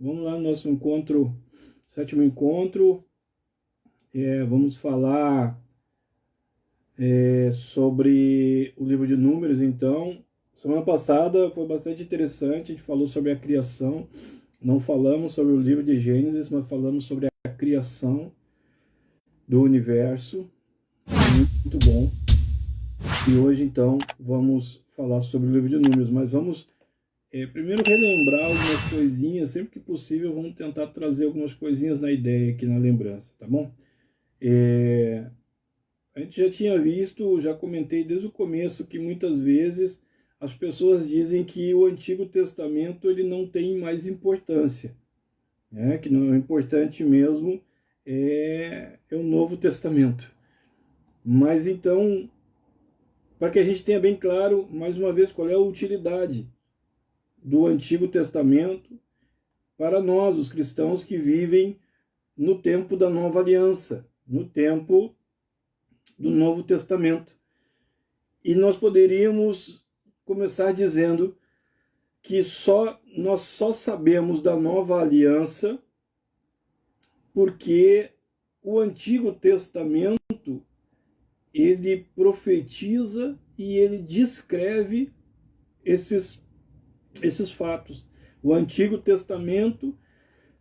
Vamos lá no nosso encontro, sétimo encontro. Vamos falar sobre o livro de Números, então. Semana passada foi bastante interessante, a gente falou sobre a criação. Não falamos sobre o livro de Gênesis, mas falamos sobre a criação do universo. Muito bom. E hoje, então, vamos falar sobre o livro de Números, mas vamos primeiro relembrar algumas coisinhas, sempre que possível, vamos tentar trazer algumas coisinhas na ideia aqui na lembrança, tá bom? A gente já tinha visto, já comentei desde o começo, que muitas vezes as pessoas dizem que o Antigo Testamento ele não tem mais importância, né? Que não é importante mesmo o Novo Testamento. Mas então, para que a gente tenha bem claro, mais uma vez, qual é a utilidade do Antigo Testamento para nós, os cristãos que vivem no tempo da Nova Aliança, no tempo do Novo Testamento. E nós poderíamos começar dizendo que nós só sabemos da Nova Aliança porque o Antigo Testamento ele profetiza e ele descreve esses fatos. O Antigo Testamento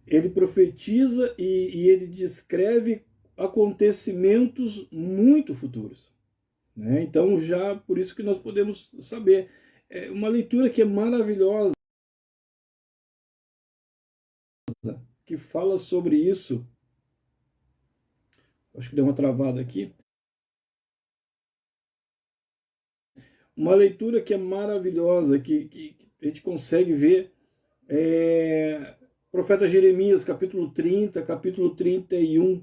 ele profetiza e ele descreve acontecimentos muito futuros, né? Então, já por isso que nós podemos saber. É uma leitura que é maravilhosa, que fala sobre isso. Acho que deu uma travada aqui. Uma leitura que é maravilhosa, que a gente consegue ver. Profeta Jeremias, capítulo 30, capítulo 31.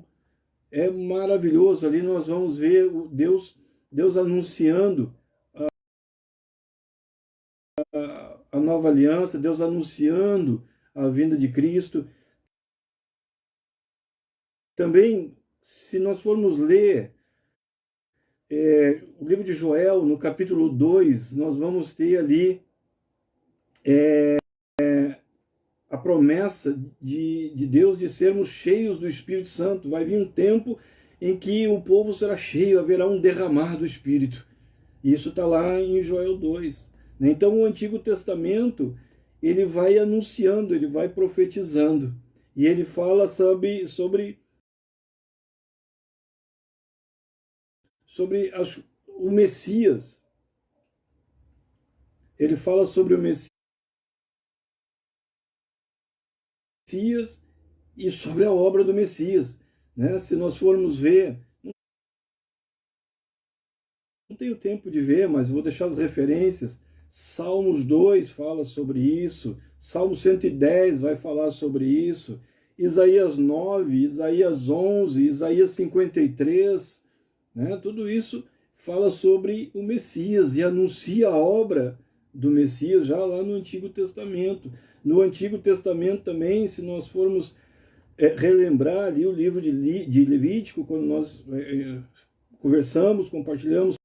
É maravilhoso. Ali nós vamos ver Deus anunciando a nova aliança, Deus anunciando a vinda de Cristo. Também, se nós formos ler o livro de Joel, no capítulo 2, nós vamos ter ali a promessa de Deus de sermos cheios do Espírito Santo. Vai vir um tempo em que o povo será cheio, haverá um derramar do Espírito. Isso está lá em Joel 2. Então o Antigo Testamento ele vai anunciando, ele vai profetizando. E ele fala sobre o Messias. Ele fala sobre o Messias e sobre a obra do Messias, né? Se nós formos ver, não tenho tempo de ver, mas vou deixar as referências. Salmos 2 fala sobre isso, Salmo 110 vai falar sobre isso, Isaías 9, Isaías 11, Isaías 53, né? Tudo isso fala sobre o Messias e anuncia a obra do Messias já lá no Antigo Testamento. No Antigo Testamento também, se nós formos relembrar ali o livro de Levítico, quando nós conversamos, compartilhamos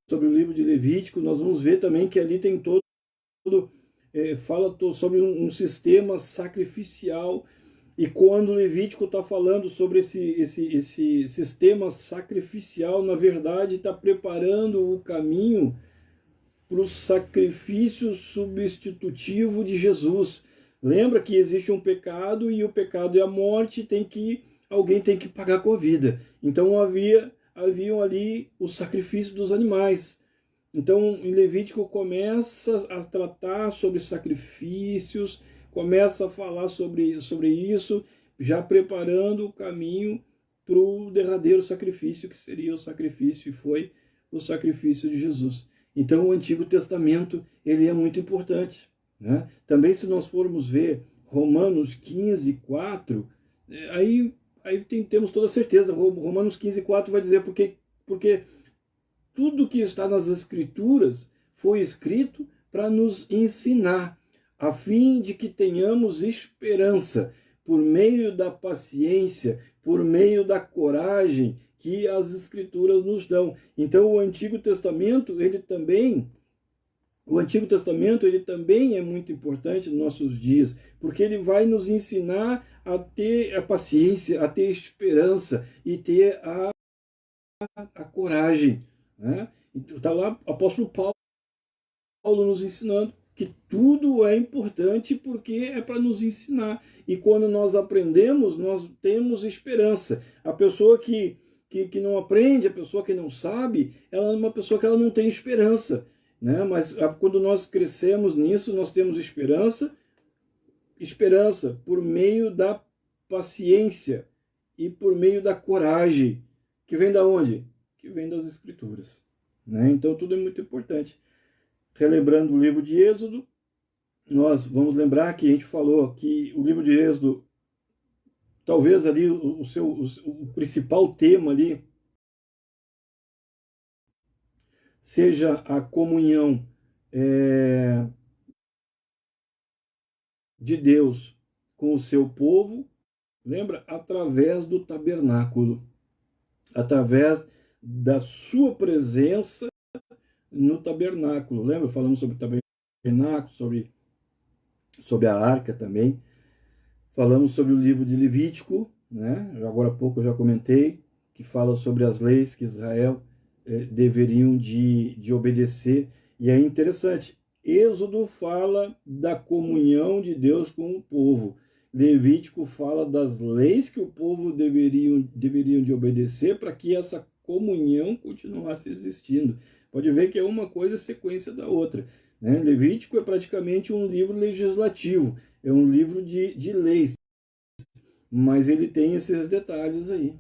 sobre o livro de Levítico, nós vamos ver também que ali tem fala sobre um sistema sacrificial. E quando o Levítico está falando sobre esse sistema sacrificial, na verdade está preparando o caminho para o sacrifício substitutivo de Jesus. Lembra que existe um pecado e o pecado é a morte, alguém tem que pagar com a vida. Então haviam ali o sacrifício dos animais. Então, em Levítico começa a tratar sobre sacrifícios, começa a falar sobre isso, já preparando o caminho para o derradeiro sacrifício, que seria o sacrifício, e foi o sacrifício de Jesus. Então, o Antigo Testamento ele é muito importante, né? Também, se nós formos ver Romanos 15, 4, aí temos toda a certeza. Romanos 15, 4 vai dizer porque tudo que está nas Escrituras foi escrito para nos ensinar, a fim de que tenhamos esperança por meio da paciência, por meio da coragem que as Escrituras nos dão. Então, o Antigo Testamento, ele também O Antigo Testamento ele também é muito importante nos nossos dias, porque ele vai nos ensinar a ter a paciência, a ter esperança e ter a coragem. Né? Está lá o apóstolo Paulo nos ensinando que tudo é importante porque é para nos ensinar. E quando nós aprendemos, nós temos esperança. A pessoa que não aprende, a pessoa que não sabe, ela é uma pessoa que ela não tem esperança. Né? Mas quando nós crescemos nisso, nós temos esperança, esperança por meio da paciência e por meio da coragem, que vem da onde? Que vem das Escrituras. Né? Então tudo é muito importante. Relembrando o livro de Êxodo, nós vamos lembrar que a gente falou que o livro de Êxodo, talvez ali o principal tema ali seja a comunhão de Deus com o seu povo, lembra? Através do tabernáculo, através da sua presença no tabernáculo. Lembra? Falamos sobre o tabernáculo, sobre a arca também. Falamos sobre o livro de Levítico, né? Agora há pouco eu já comentei, que fala sobre as leis que Israel deveriam de obedecer. E é interessante, Êxodo fala da comunhão de Deus com o povo. Levítico fala das leis que o povo deveriam de obedecer para que essa comunhão continuasse existindo. Pode ver que é uma coisa sequência da outra. Né? Levítico é praticamente um livro legislativo, é um livro de leis, mas ele tem esses detalhes aí.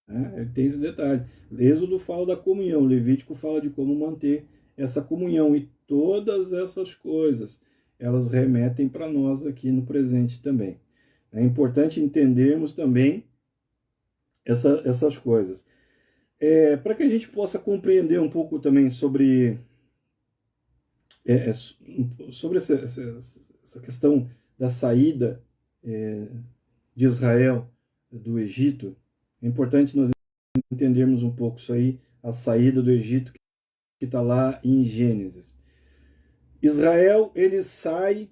Né? Ele tem esses detalhes. Êxodo fala da comunhão, Levítico fala de como manter essa comunhão, e todas essas coisas, elas remetem para nós aqui no presente também. É importante entendermos também essas coisas. Para que a gente possa compreender um pouco também sobre essa questão da saída de Israel do Egito, é importante nós entendermos um pouco isso aí, a saída do Egito, que está lá em Gênesis. Israel, ele sai,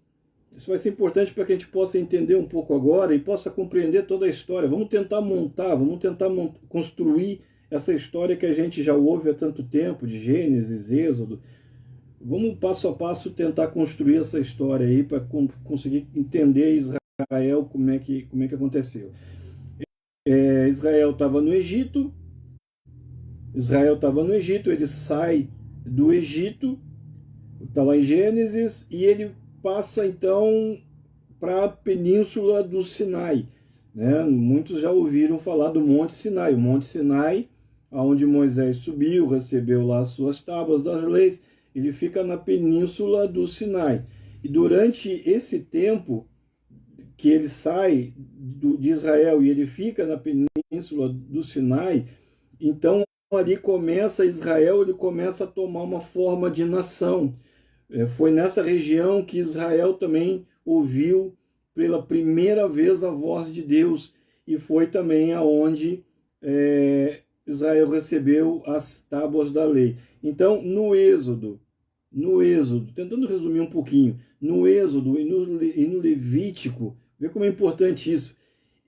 isso vai ser importante para que a gente possa entender um pouco agora e possa compreender toda a história. Vamos tentar construir essa história que a gente já ouve há tanto tempo, de Gênesis, Êxodo. Vamos passo a passo tentar construir essa história aí para conseguir entender Israel, como é que aconteceu. Israel estava no Egito, ele sai do Egito, está lá em Gênesis, e ele passa então para a península do Sinai. Né? Muitos já ouviram falar do Monte Sinai. O Monte Sinai, onde Moisés subiu, recebeu lá as suas tábuas das leis, ele fica na península do Sinai. E durante esse tempo que ele sai de Israel e ele fica na península do Sinai, então ali Israel ele começa a tomar uma forma de nação. Foi nessa região que Israel também ouviu pela primeira vez a voz de Deus, e foi também aonde Israel recebeu as tábuas da lei. Então, no Êxodo, tentando resumir um pouquinho, no Êxodo e no Levítico, vê como é importante isso.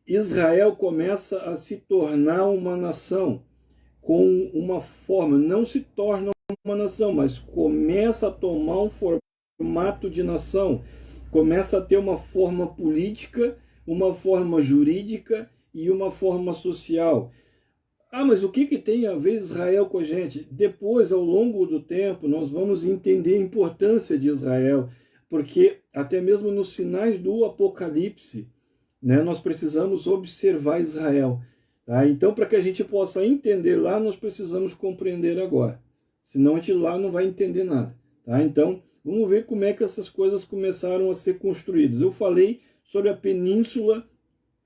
Israel começa a se tornar uma nação com uma forma, não se torna uma nação, mas começa a tomar um formato de nação, começa a ter uma forma política, uma forma jurídica e uma forma social. Mas o que tem a ver Israel com a gente? Depois, ao longo do tempo, nós vamos entender a importância de Israel, porque até mesmo nos sinais do Apocalipse, né, nós precisamos observar Israel. Tá? Então, para que a gente possa entender lá, nós precisamos compreender agora. Senão a gente lá não vai entender nada. Tá? Então, vamos ver como é que essas coisas começaram a ser construídas. Eu falei sobre a península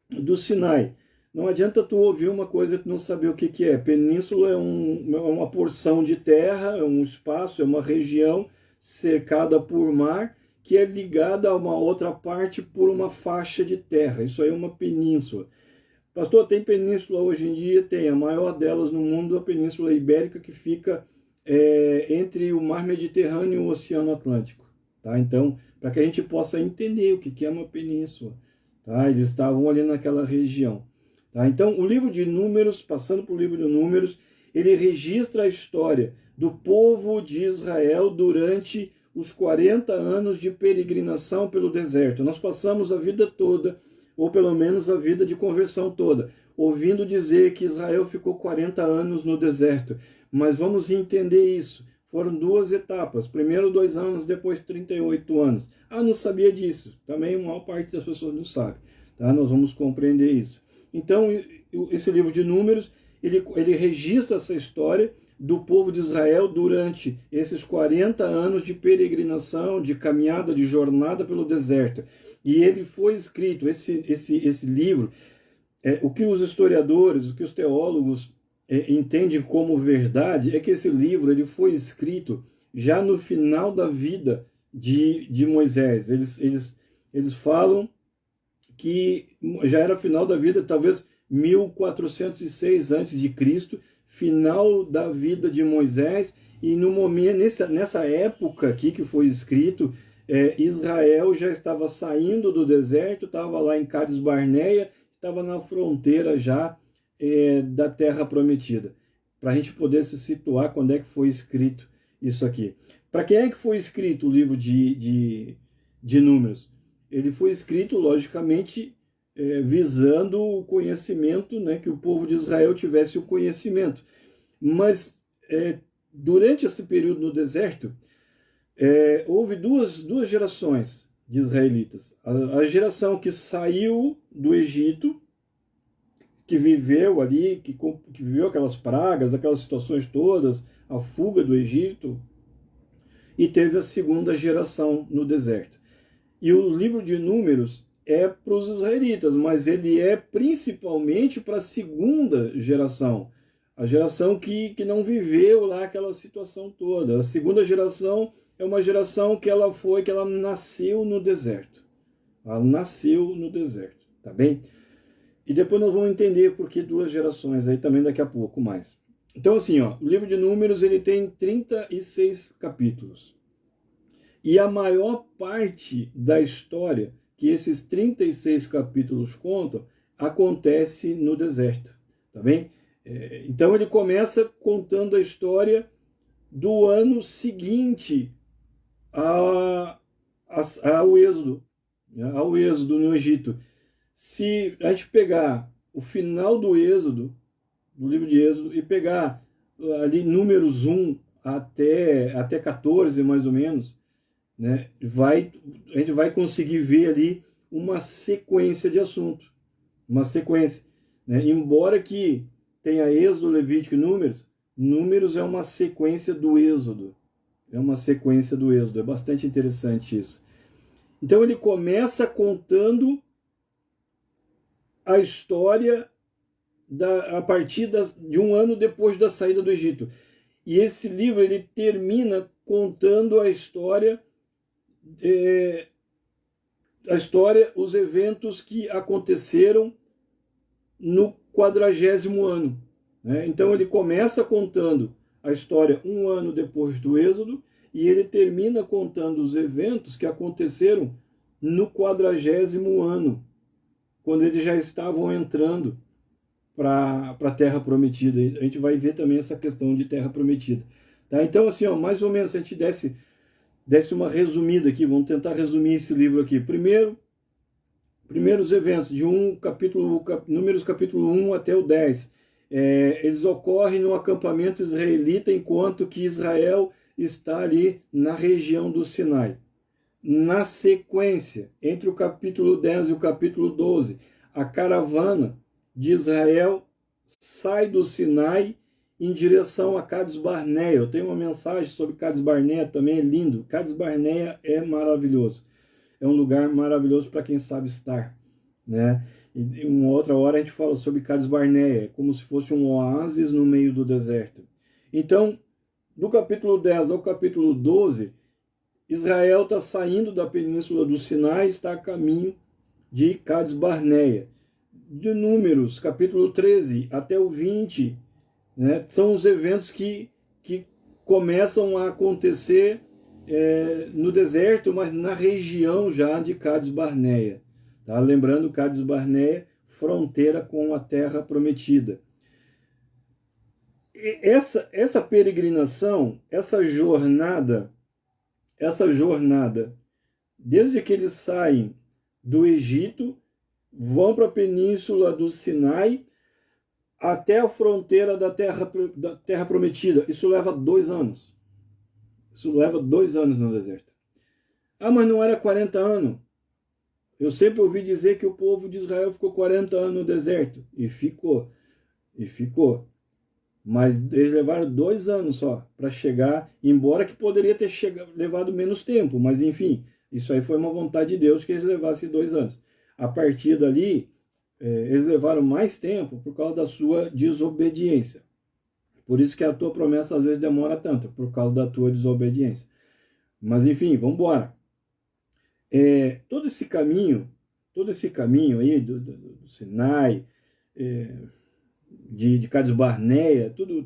do Sinai. Não adianta tu ouvir uma coisa e tu não saber o que é. Península é uma porção de terra, é um espaço, é uma região cercada por mar, que é ligada a uma outra parte por uma faixa de terra. Isso aí é uma península. Pastor, tem península hoje em dia? Tem. A maior delas no mundo é a Península Ibérica, que fica entre o Mar Mediterrâneo e o Oceano Atlântico. Tá? Então, para que a gente possa entender o que é uma península. Tá? Eles estavam ali naquela região. Tá? Então, o livro de Números, passando para o livro de Números, ele registra a história do povo de Israel durante os 40 anos de peregrinação pelo deserto. Nós passamos a vida toda, ou pelo menos a vida de conversão toda, ouvindo dizer que Israel ficou 40 anos no deserto. Mas vamos entender isso. Foram duas etapas. Primeiro 2 anos, depois 38 anos. Ah, não sabia disso. Também a maior parte das pessoas não sabe. Tá? Nós vamos compreender isso. Então, esse livro de Números, ele registra essa história do povo de Israel durante esses 40 anos de peregrinação, de caminhada, de jornada pelo deserto. E ele foi escrito, esse livro, o que os historiadores, o que os teólogos entendem como verdade, é que esse livro ele foi escrito já no final da vida de Moisés. Eles falam que já era final da vida, talvez 1406 a.C., final da vida de Moisés, e no momento, nessa época aqui que foi escrito, Israel já estava saindo do deserto, estava lá em Cades Barneia, estava na fronteira já da Terra Prometida. Para a gente poder se situar quando é que foi escrito isso aqui. Para quem é que foi escrito o livro de Números? Ele foi escrito, logicamente, visando o conhecimento, né, que o povo de Israel tivesse o conhecimento. Mas, durante esse período no deserto, houve duas gerações de israelitas. A geração que saiu do Egito, que viveu ali, que viveu aquelas pragas, aquelas situações todas, a fuga do Egito, e teve a segunda geração no deserto. E o livro de Números é para os israelitas, mas ele é principalmente para a segunda geração, a geração que não viveu lá aquela situação toda. A segunda geração é uma geração que ela nasceu no deserto. Ela nasceu no deserto, tá bem? E depois nós vamos entender por que duas gerações aí também daqui a pouco mais. Então assim, ó, o livro de Números ele tem 36 capítulos. E a maior parte da história que esses 36 capítulos contam acontece no deserto, tá bem? Então ele começa contando a história do ano seguinte ao Êxodo no Egito. Se a gente pegar o final do Êxodo, do livro de Êxodo, e pegar ali Números 1 até 14, mais ou menos, né, a gente vai conseguir ver ali uma sequência de assuntos. Uma sequência. Né? Embora que tenha Êxodo, Levítico e Números, Números é uma sequência do Êxodo. É uma sequência do Êxodo. É bastante interessante isso. Então ele começa contando a história a partir de um ano depois da saída do Egito. E esse livro ele termina contando a história, os eventos que aconteceram no 40º ano. Né? Então ele começa contando a história um ano depois do Êxodo e ele termina contando os eventos que aconteceram no 40º ano, quando eles já estavam entrando para a Terra Prometida. A gente vai ver também essa questão de Terra Prometida. Tá? Então, assim, ó, mais ou menos, se a gente desse uma resumida aqui, vamos tentar resumir esse livro aqui. Primeiros eventos, Números capítulo 1 até o 10. Eles ocorrem no acampamento israelita, enquanto que Israel está ali na região do Sinai. Na sequência, entre o capítulo 10 e o capítulo 12, a caravana de Israel sai do Sinai em direção a Cades Barneia. Eu tenho uma mensagem sobre Cades Barneia, também é lindo. Cades Barneia é maravilhoso. É um lugar maravilhoso para quem sabe estar. Né? E uma outra hora a gente fala sobre Cades Barneia, como se fosse um oásis no meio do deserto. Então, do capítulo 10 ao capítulo 12, Israel está saindo da península do Sinai, está a caminho de Cades Barneia. De Números, capítulo 13 até o 20, né, são os eventos que começam a acontecer no deserto, mas na região já de Cádiz Barneia. Tá? Lembrando, Cádiz Barneia, fronteira com a Terra Prometida. E essa peregrinação, essa jornada, desde que eles saem do Egito, vão para a península do Sinai, até a fronteira da Terra Prometida. Isso leva 2 anos. Isso leva 2 anos no deserto. Ah, mas não era 40 anos. Eu sempre ouvi dizer que o povo de Israel ficou 40 anos no deserto. E ficou. Mas eles levaram 2 anos só para chegar, embora que poderia ter levado menos tempo. Mas enfim, isso aí foi uma vontade de Deus que eles levassem 2 anos. A partir dali, eles levaram mais tempo por causa da sua desobediência. Por isso que a tua promessa às vezes demora tanto, por causa da tua desobediência. Mas enfim, vamos embora. Todo esse caminho aí do Sinai, de Cádiz Barneia, tudo,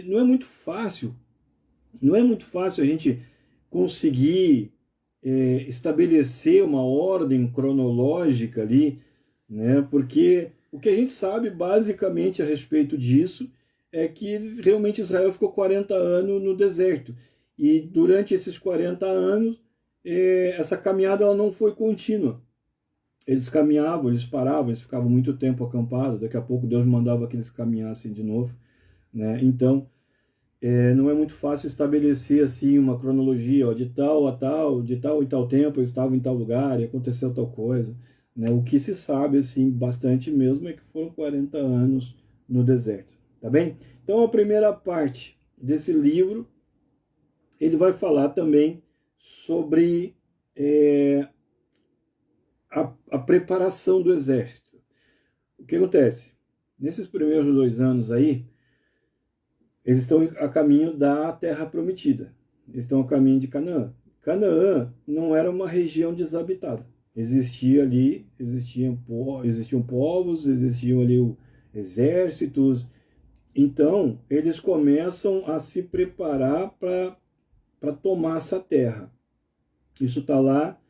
não é muito fácil. Não é muito fácil a gente conseguir estabelecer uma ordem cronológica ali, né? Porque o que a gente sabe basicamente a respeito disso é que realmente Israel ficou 40 anos no deserto. E durante esses 40 anos, essa caminhada ela não foi contínua. Eles caminhavam, eles paravam, eles ficavam muito tempo acampados, daqui a pouco Deus mandava que eles caminhassem de novo, né? Então, não é muito fácil estabelecer assim uma cronologia, ó, de tal a tal, de tal e tal tempo eu estava em tal lugar e aconteceu tal coisa, né? O que se sabe assim bastante mesmo é que foram 40 anos no deserto, tá bem? Então a primeira parte desse livro ele vai falar também sobre a preparação do exército. O que acontece? Nesses primeiros 2 anos aí, eles estão a caminho da Terra Prometida. Eles estão a caminho de Canaã. Canaã não era uma região desabitada. Existiam povos, existiam ali exércitos. Então, eles começam a se preparar para tomar essa terra. Isso está lá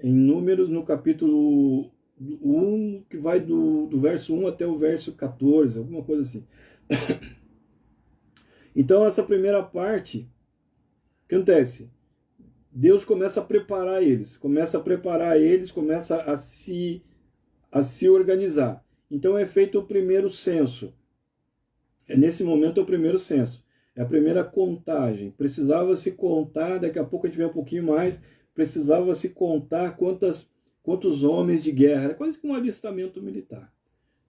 em Números, no capítulo 1, que vai do verso 1 até o verso 14, alguma coisa assim. Então, essa primeira parte, o que acontece? Deus começa a preparar eles, começa a se organizar. Então, é feito o primeiro censo. Nesse momento, é o primeiro censo. É a primeira contagem. Precisava se contar, daqui a pouco a gente vê um pouquinho mais, precisava se contar quantos homens de guerra. Era quase que um alistamento militar.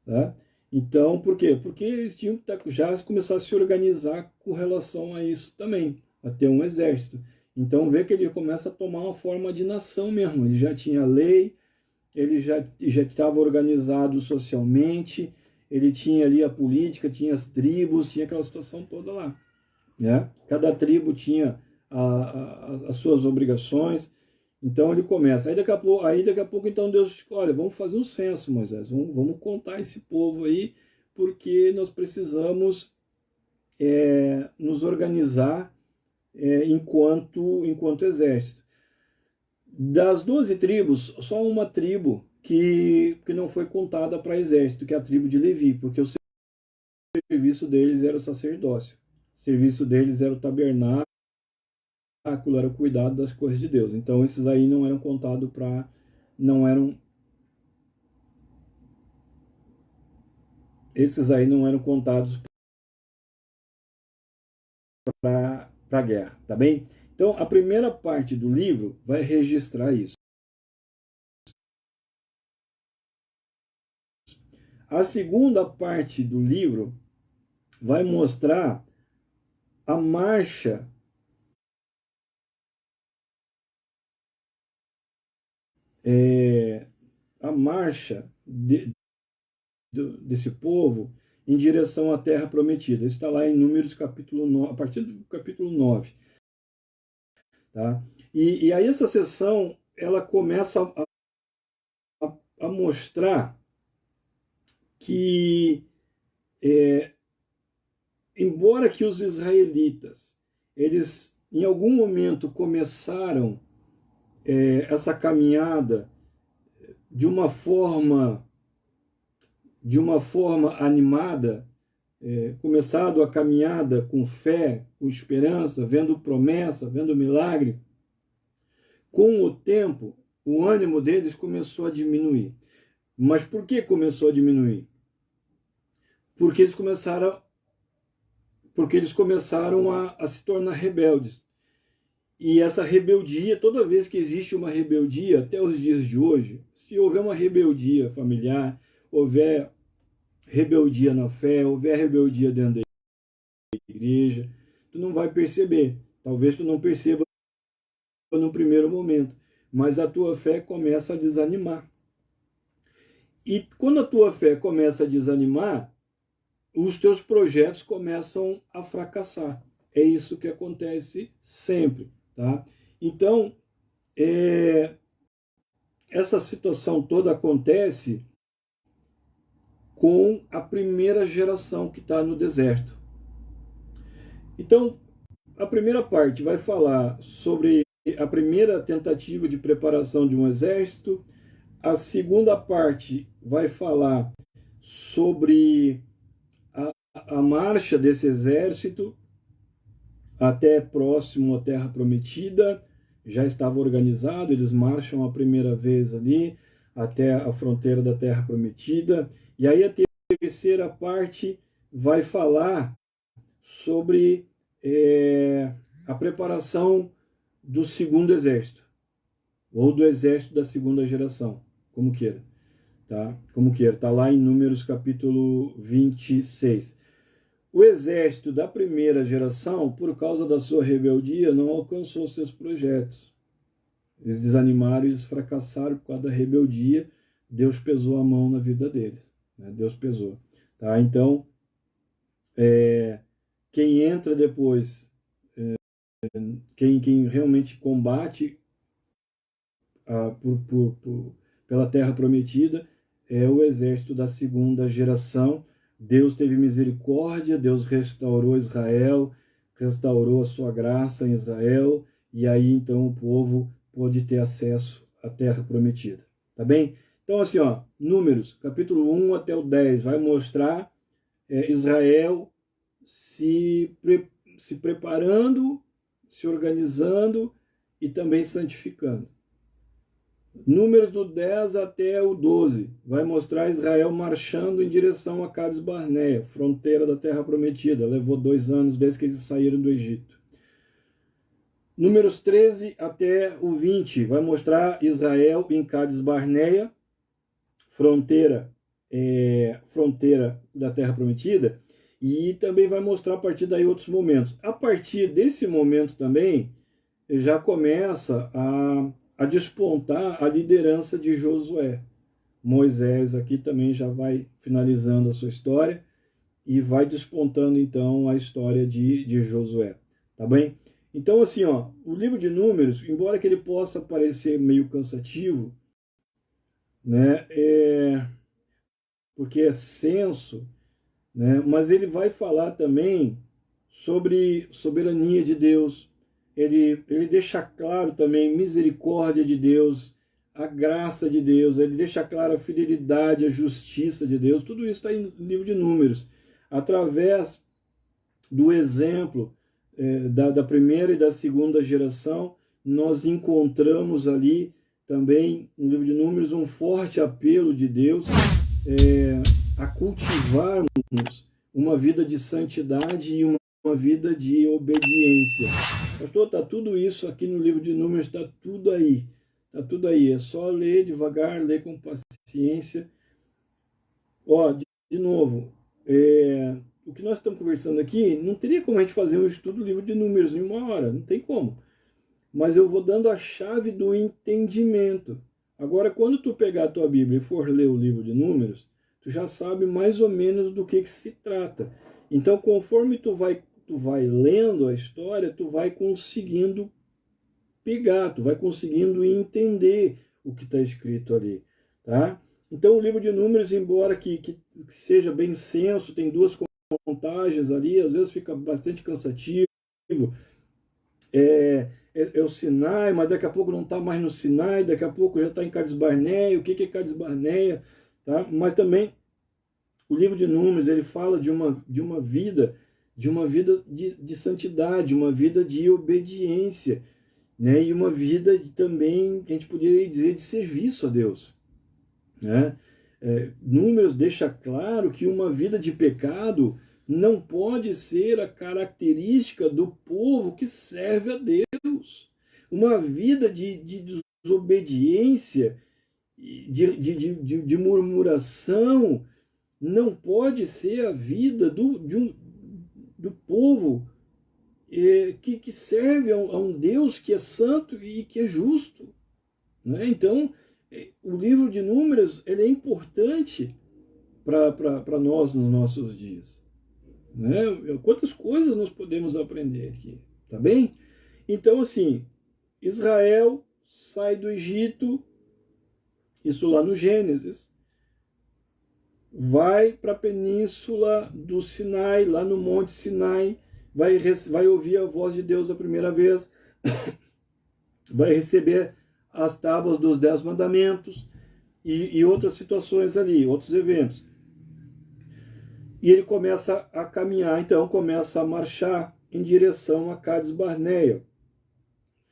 Tá? Então, por quê? Porque eles tinham que já começar a se organizar com relação a isso também, a ter um exército. Então, vê que ele começa a tomar uma forma de nação mesmo. Ele já tinha lei, ele já estava organizado socialmente, ele tinha ali a política, tinha as tribos, tinha aquela situação toda lá. Né? Cada tribo tinha as suas obrigações. Então ele começa. Aí daqui a pouco então Deus diz, olha, vamos fazer um censo, Moisés, vamos contar esse povo aí, porque nós precisamos nos organizar enquanto exército. Das 12 tribos, só uma tribo que não foi contada para exército, que é a tribo de Levi, porque o serviço deles era o sacerdócio. O serviço deles era o tabernáculo, era o cuidado das coisas de Deus. Então esses aí não eram contados para a guerra, tá bem? Então a primeira parte do livro vai registrar isso. A segunda parte do livro vai mostrar a marcha desse povo em direção à Terra Prometida. Isso está lá em Números capítulo 9, a partir do capítulo 9. Tá? E aí essa sessão ela começa a mostrar que, embora que os israelitas eles em algum momento começaram essa caminhada de uma forma animada, começado a caminhada com fé, com esperança, vendo promessa, vendo milagre. Com o tempo, o ânimo deles começou a diminuir. Mas por que começou a diminuir? Porque eles começaram a se tornar rebeldes. E essa rebeldia, toda vez que existe uma rebeldia, até os dias de hoje, se houver uma rebeldia familiar, houver rebeldia na fé, houver rebeldia dentro da igreja, tu não vai perceber. Talvez tu não perceba no primeiro momento, mas a tua fé começa a desanimar. E quando a tua fé começa a desanimar, os teus projetos começam a fracassar. É isso que acontece sempre, tá? Então, essa situação toda acontece com a primeira geração que está no deserto. Então, a primeira parte vai falar sobre a primeira tentativa de preparação de um exército. A segunda parte vai falar sobre a marcha desse exército até próximo à Terra Prometida. Já estava organizado, eles marcham a primeira vez ali até a fronteira da Terra Prometida. E aí a terceira parte vai falar sobre a preparação do segundo exército, ou do exército da segunda geração, como queira. Tá? Como queira, está lá em Números capítulo 26. O exército da primeira geração, por causa da sua rebeldia, não alcançou seus projetos. Eles desanimaram e eles fracassaram por causa da rebeldia. Deus pesou a mão na vida deles. Né? Deus pesou. Tá? Então, quem entra depois, quem realmente combate pela Terra Prometida, é o exército da segunda geração. Deus teve misericórdia, Deus restaurou Israel, restaurou a sua graça em Israel, e aí então o povo pôde ter acesso à Terra Prometida. Tá bem? Então assim, Números, capítulo 1 até o 10, vai mostrar Israel se preparando, se organizando e também santificando. Números do 10 até o 12 vai mostrar Israel marchando em direção a Cades Barneia, fronteira da Terra Prometida. Levou 2 anos desde que eles saíram do Egito. Números 13 até o 20 vai mostrar Israel em Cades Barneia, fronteira da Terra Prometida, e também vai mostrar a partir daí outros momentos. A partir desse momento também já começa a despontar a liderança de Josué. Moisés aqui também já vai finalizando a sua história e vai despontando então a história de Josué, tá bem? Então assim, o livro de Números, embora que ele possa parecer meio cansativo, né, porque é extenso, né, mas ele vai falar também sobre soberania de Deus. Ele deixa claro também misericórdia de Deus, a graça de Deus, ele deixa claro a fidelidade, a justiça de Deus. Tudo isso está no livro de Números. Através do exemplo da primeira e da segunda geração, nós encontramos ali também, no livro de Números, um forte apelo de Deus a cultivarmos uma vida de santidade e uma vida de obediência. Pastor, está tudo isso aqui no livro de Números, está tudo aí. Está tudo aí, é só ler devagar, ler com paciência. De novo, o que nós estamos conversando aqui, não teria como a gente fazer um estudo do livro de Números em 1 hora, não tem como. Mas eu vou dando a chave do entendimento. Agora, quando tu pegar a tua Bíblia e for ler o livro de Números, tu já sabe mais ou menos do que se trata. Então, conforme tu vai lendo a história, tu vai conseguindo pegar, tu vai conseguindo entender o que está escrito ali, tá? Então, o livro de Números, embora que seja bem extenso, tem 2 contagens ali, às vezes fica bastante cansativo, é o Sinai, mas daqui a pouco não está mais no Sinai, daqui a pouco já está em Cades Barneia. O que é Cades Barneia? Tá? Mas também o livro de Números, ele fala de uma vida de santidade, uma vida de obediência, né? E uma vida também, que a gente poderia dizer, de serviço a Deus, né? Números deixa claro que uma vida de pecado não pode ser a característica do povo que serve a Deus. Uma vida de desobediência, de murmuração, não pode ser a vida do povo que serve a um Deus que é santo e que é justo, né? Então, o livro de Números, ele é importante para nós nos nossos dias, né? Quantas coisas nós podemos aprender aqui, tá bem? Então, assim, Israel sai do Egito, isso lá no Gênesis, vai para a península do Sinai, lá no Monte Sinai, vai ouvir a voz de Deus a primeira vez, vai receber as tábuas dos 10 mandamentos e outras situações ali, outros eventos. E ele começa a caminhar, então começa a marchar em direção a Cades Barneia,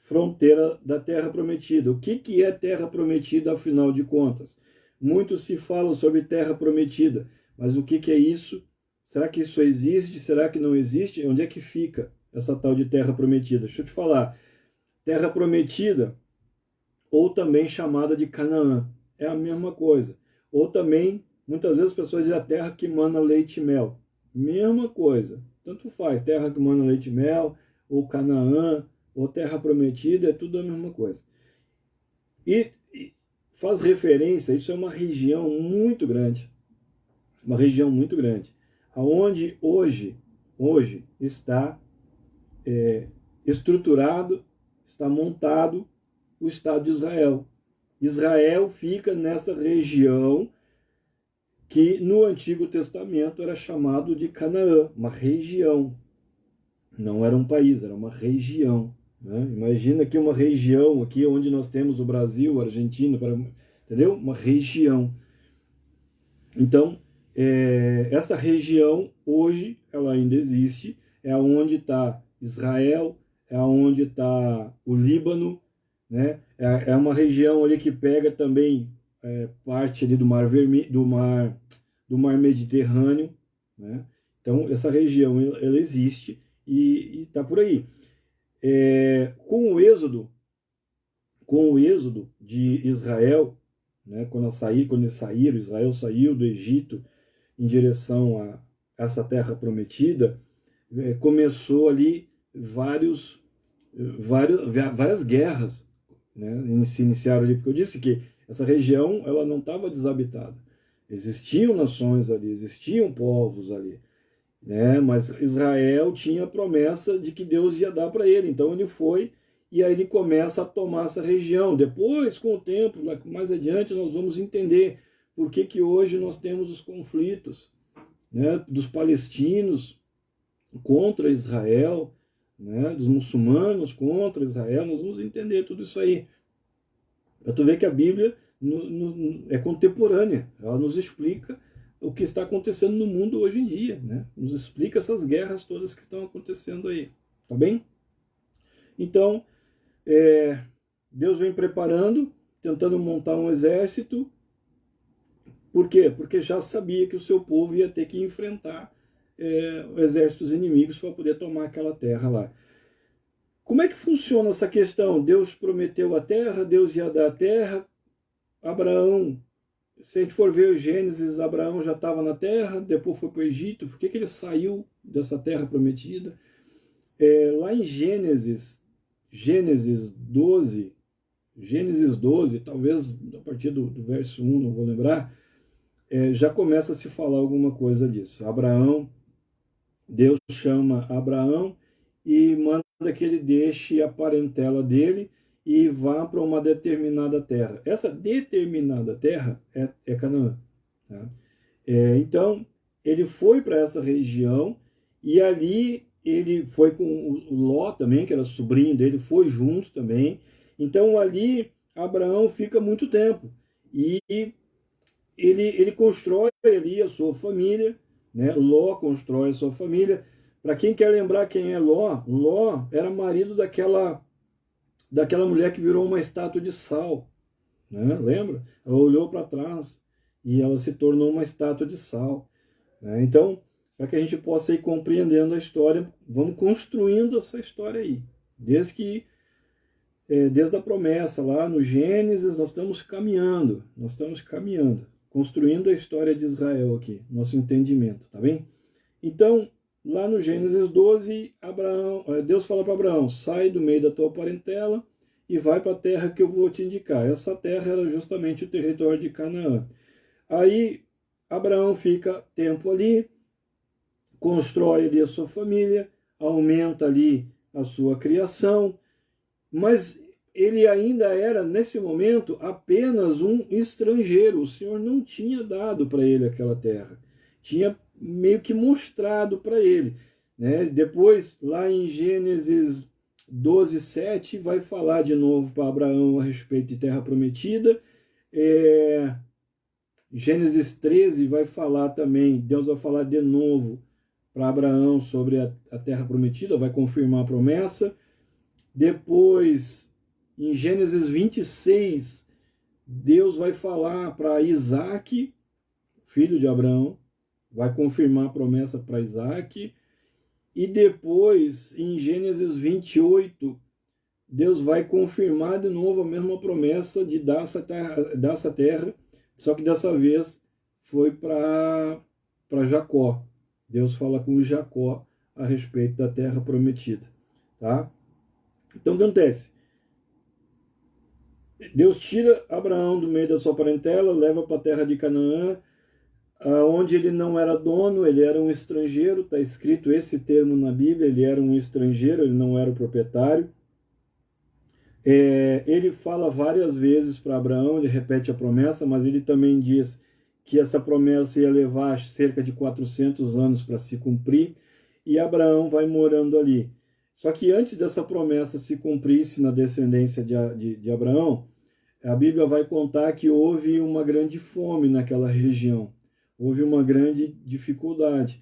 fronteira da Terra Prometida. O que é Terra Prometida, afinal de contas? Muito se fala sobre Terra Prometida, mas o que é isso? Será que isso existe? Será que não existe? Onde é que fica essa tal de Terra Prometida? Deixa eu te falar. Terra Prometida, ou também chamada de Canaã, é a mesma coisa. Ou também, muitas vezes as pessoas dizem a terra que mana leite e mel. Mesma coisa. Tanto faz, terra que mana leite e mel, ou Canaã, ou Terra Prometida, é tudo a mesma coisa. E faz referência, isso é uma região muito grande, aonde hoje está estruturado, está montado o Estado de Israel. Israel fica nessa região que no Antigo Testamento era chamado de Canaã, uma região. Não era um país, era uma região, né? Imagina que uma região aqui onde nós temos o Brasil, a Argentina, entendeu? Uma região. Então, essa região hoje ela ainda existe, é onde está Israel, é onde está o Líbano, né? É uma região ali que pega também parte ali do Mar Vermelho, do Mar Mediterrâneo, né? Então essa região ela existe e está por aí. Com o êxodo de Israel, né? Quando eles saíram, Israel saiu do Egito em direção a essa terra prometida, começou ali várias guerras, né, se iniciaram ali, porque eu disse que essa região ela não estava desabitada. Existiam nações ali, existiam povos ali, né, mas Israel tinha a promessa de que Deus ia dar para ele, então ele foi e aí ele começa a tomar essa região. Depois, com o tempo, mais adiante, nós vamos entender por que hoje nós temos os conflitos, né, dos palestinos contra Israel, né, dos muçulmanos contra Israel. Nós vamos entender tudo isso aí. Para tu ver que a Bíblia é contemporânea, ela nos explica o que está acontecendo no mundo hoje em dia, né? Nos explica essas guerras todas que estão acontecendo aí, tá bem? Então, Deus vem preparando, tentando montar um exército. Por quê? Porque já sabia que o seu povo ia ter que enfrentar exércitos inimigos para poder tomar aquela terra lá. Como é que funciona essa questão? Deus prometeu a terra, Deus ia dar a terra. Abraão, se a gente for ver o Gênesis, Abraão já estava na terra, depois foi para o Egito. Por que ele saiu dessa terra prometida? Lá em Gênesis 12, talvez a partir do verso 1, não vou lembrar, já começa a se falar alguma coisa disso. Deus chama Abraão e manda que ele deixe a parentela dele e vá para uma determinada terra. Essa determinada terra é Canaã. Tá? Então, ele foi para essa região e ali ele foi com o Ló também, que era sobrinho dele, foi junto também. Então ali Abraão fica muito tempo. E ele constrói ali a sua família, né? Ló constrói a sua família. Para quem quer lembrar quem é Ló, Ló era marido daquela mulher que virou uma estátua de sal, né? Lembra? Ela olhou para trás e ela se tornou uma estátua de sal, né? Então, para que a gente possa ir compreendendo a história, vamos construindo essa história aí. Desde a promessa lá no Gênesis, nós estamos caminhando, construindo a história de Israel aqui, nosso entendimento, tá bem? Então, lá no Gênesis 12, Deus fala para Abraão, sai do meio da tua parentela e vai para a terra que eu vou te indicar. Essa terra era justamente o território de Canaã. Aí, Abraão fica tempo ali, constrói ali a sua família, aumenta ali a sua criação, mas ele ainda era, nesse momento, apenas um estrangeiro. O Senhor não tinha dado para ele aquela terra. Tinha meio que mostrado para ele, né? Depois, lá em Gênesis 12, 7, vai falar de novo para Abraão a respeito de terra prometida. Gênesis 13 vai falar também, Deus vai falar de novo para Abraão sobre a terra prometida, vai confirmar a promessa. Depois, em Gênesis 26, Deus vai falar para Isaac, filho de Abraão, vai confirmar a promessa para Isaac. E depois, em Gênesis 28, Deus vai confirmar de novo a mesma promessa de dar essa terra, só que dessa vez foi para Jacó. Deus fala com Jacó a respeito da terra prometida, tá? Então, o que acontece? Deus tira Abraão do meio da sua parentela, leva para a terra de Canaã, onde ele não era dono, ele era um estrangeiro, está escrito esse termo na Bíblia, ele era um estrangeiro, ele não era o proprietário. Ele fala várias vezes para Abraão, ele repete a promessa, mas ele também diz que essa promessa ia levar cerca de 400 anos para se cumprir, e Abraão vai morando ali. Só que antes dessa promessa se cumprisse na descendência de Abraão, a Bíblia vai contar que houve uma grande fome naquela região, houve uma grande dificuldade.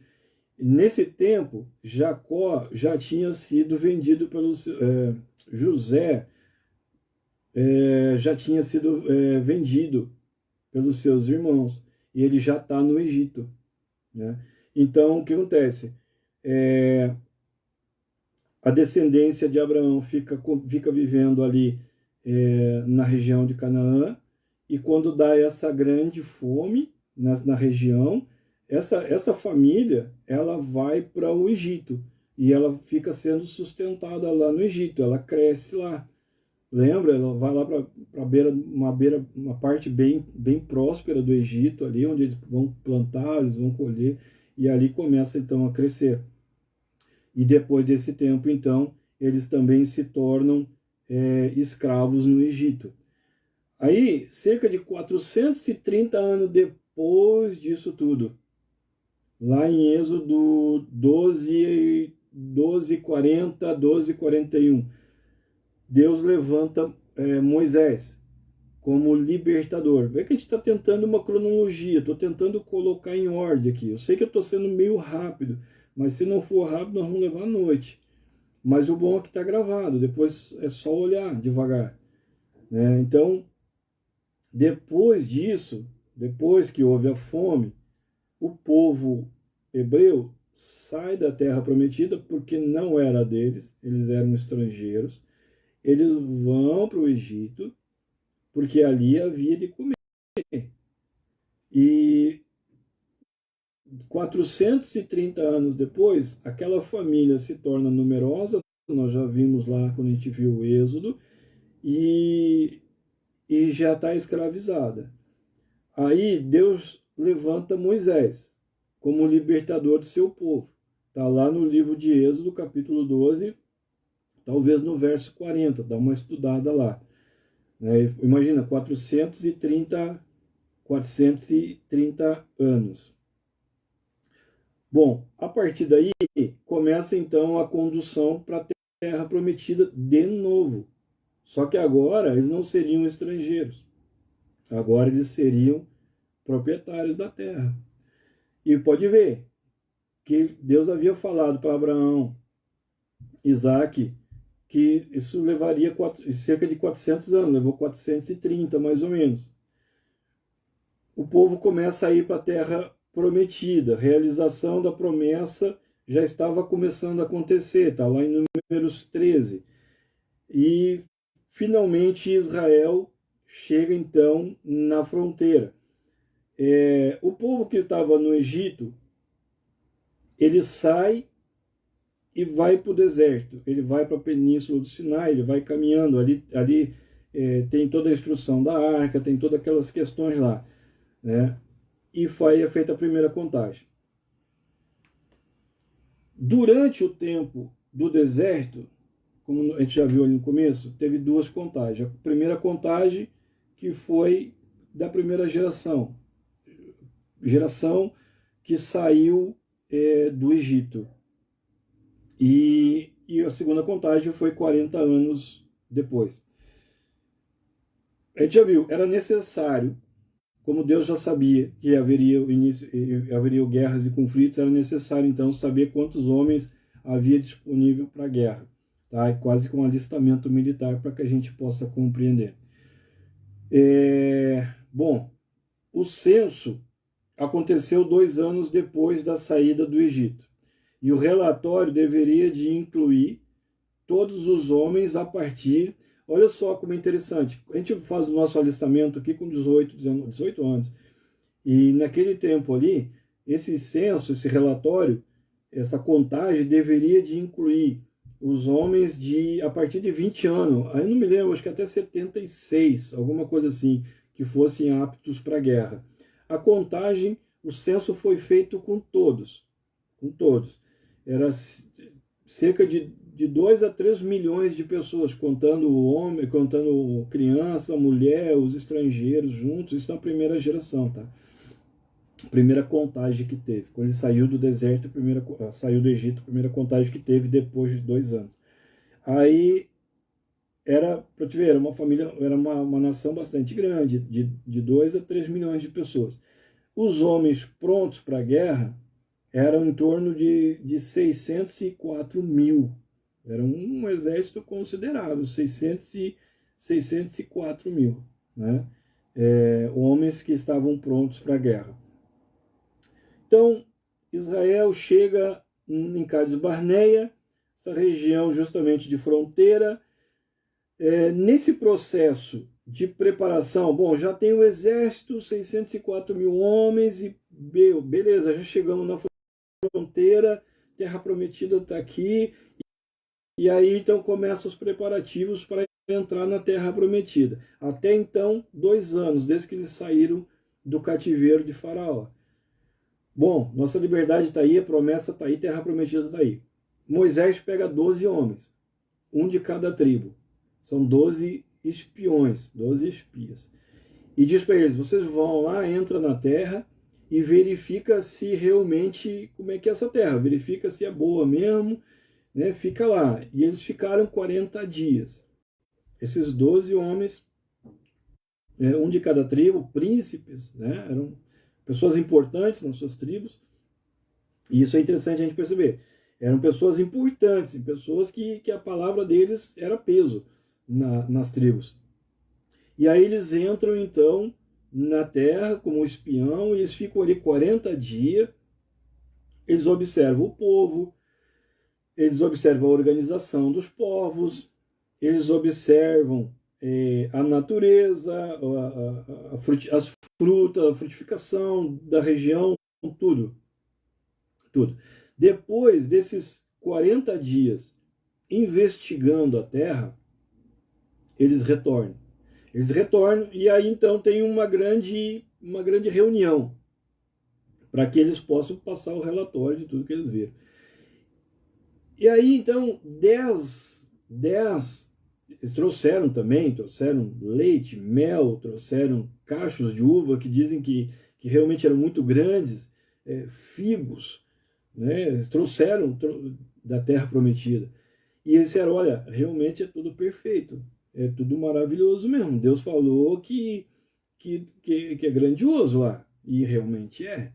Nesse tempo, Jacó já tinha sido vendido José já tinha sido vendido pelos seus irmãos, e ele já está no Egito, né? Então, o que acontece? A descendência de Abraão fica vivendo ali na região de Canaã, e quando dá essa grande fome na região, essa família ela vai para o Egito, e ela fica sendo sustentada lá no Egito, ela cresce lá. Lembra? Ela vai lá para uma parte bem próspera do Egito, ali onde eles vão plantar, eles vão colher, e ali começa então a crescer. E depois desse tempo, então, eles também se tornam escravos no Egito. Aí, cerca de 430 anos depois disso tudo, lá em Êxodo 12:40, 12:41, Deus levanta Moisés como libertador. Vê que a gente está tentando uma cronologia, estou tentando colocar em ordem aqui. Eu sei que eu estou sendo meio rápido, mas se não for rápido, nós vamos levar a noite. Mas o bom é que está gravado, depois é só olhar devagar, né? Então, depois disso, depois que houve a fome, o povo hebreu sai da terra prometida porque não era deles, eles eram estrangeiros. Eles vão para o Egito, porque ali havia de comer. E 430 anos depois, aquela família se torna numerosa, nós já vimos lá quando a gente viu o Êxodo, e já está escravizada. Aí Deus levanta Moisés como libertador do seu povo. Está lá no livro de Êxodo, capítulo 12, talvez no verso 40, dá uma estudada lá. Imagina, 430 anos. Bom, a partir daí começa então a condução para a terra prometida de novo. Só que agora eles não seriam estrangeiros. Agora eles seriam proprietários da terra. E pode ver que Deus havia falado para Abraão, Isaac, que isso levaria cerca de 400 anos, levou 430 mais ou menos. O povo começa a ir para a terra prometida, a realização da promessa já estava começando a acontecer, está lá em Números 13. E finalmente Israel chega então na fronteira. O povo que estava no Egito, ele sai e vai para o deserto, ele vai para a península do Sinai, ele vai caminhando, ali tem toda a instrução da arca, tem todas aquelas questões lá, né? E foi feita a primeira contagem. Durante o tempo do deserto, como a gente já viu ali no começo, teve duas contagens. A primeira contagem que foi da primeira geração que saiu do Egito. E a segunda contagem foi 40 anos depois. A gente já viu, era necessário, como Deus já sabia que haveria guerras e conflitos, era necessário então saber quantos homens havia disponível para a guerra, tá? Quase com um alistamento militar para que a gente possa compreender. Bom, o censo aconteceu 2 anos depois da saída do Egito. E o relatório deveria de incluir todos os homens a partir... Olha só como é interessante. A gente faz o nosso alistamento aqui com 18 anos. E naquele tempo ali, esse censo, esse relatório, essa contagem deveria de incluir os homens a partir de 20 anos. Aí não me lembro, acho que até 76, alguma coisa assim, que fossem aptos para a guerra. A contagem, o censo foi feito com todos. Com todos. Era cerca de 2 a 3 milhões de pessoas, contando o homem, contando criança, mulher, os estrangeiros juntos, isso na primeira geração, tá? Primeira contagem que teve. Quando ele saiu do deserto, saiu do Egito, a primeira contagem que teve depois de 2 anos. Aí era, para te ver, era uma família, era uma nação bastante grande, de 2 a 3 milhões de pessoas. Os homens prontos para a guerra eram em torno de 604 mil. Era um exército considerável, 604 mil, né? Homens que estavam prontos para a guerra. Então, Israel chega em Cades Barneia, essa região justamente de fronteira. Nesse processo de preparação, bom, já tem o exército, 604 mil homens, e beleza, já chegamos na fronteira, Terra Prometida está aqui, e aí então começam os preparativos para entrar na Terra Prometida. Até então, 2 anos, desde que eles saíram do cativeiro de Faraó. Bom, nossa liberdade está aí, a promessa está aí, Terra Prometida está aí. Moisés pega 12 homens, um de cada tribo. São 12 espiões, 12 espias. E diz para eles, vocês vão lá, entra na terra e verifica se realmente, como é que é essa terra, verifica se é boa mesmo, né? Fica lá. E eles ficaram 40 dias. Esses 12 homens, um de cada tribo, príncipes, né? Eram pessoas importantes nas suas tribos. E isso é interessante a gente perceber. Eram pessoas importantes, pessoas que a palavra deles era peso nas tribos. E aí eles entram, então, na terra como espião, e eles ficam ali 40 dias, eles observam o povo, eles observam a organização dos povos, eles observam a natureza, as frutas, a frutificação da região, tudo. Depois desses 40 dias investigando a terra, eles retornam. E aí então tem uma grande reunião para que eles possam passar o relatório de tudo que eles viram. E aí então 10 eles trouxeram leite, mel, trouxeram cachos de uva que dizem que realmente eram muito grandes, figos, né? Eles trouxeram da terra prometida. E eles disseram, olha, realmente é tudo perfeito, é tudo maravilhoso mesmo. Deus falou que é grandioso lá, e realmente é.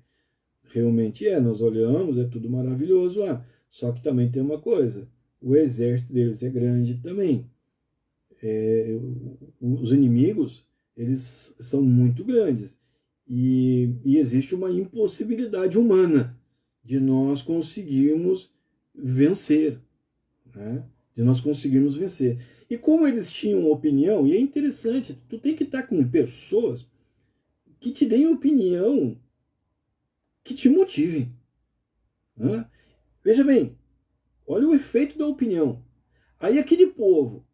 Realmente é, nós olhamos, é tudo maravilhoso lá. Só que também tem uma coisa, o exército deles é grande também. Os inimigos, eles são muito grandes. E existe uma impossibilidade humana de nós conseguirmos vencer, né? De nós conseguirmos vencer. E como eles tinham opinião, e é interessante, tu tem que estar com pessoas que te deem opinião, que te motivem, né? Veja bem, olha o efeito da opinião. Aí aquele povo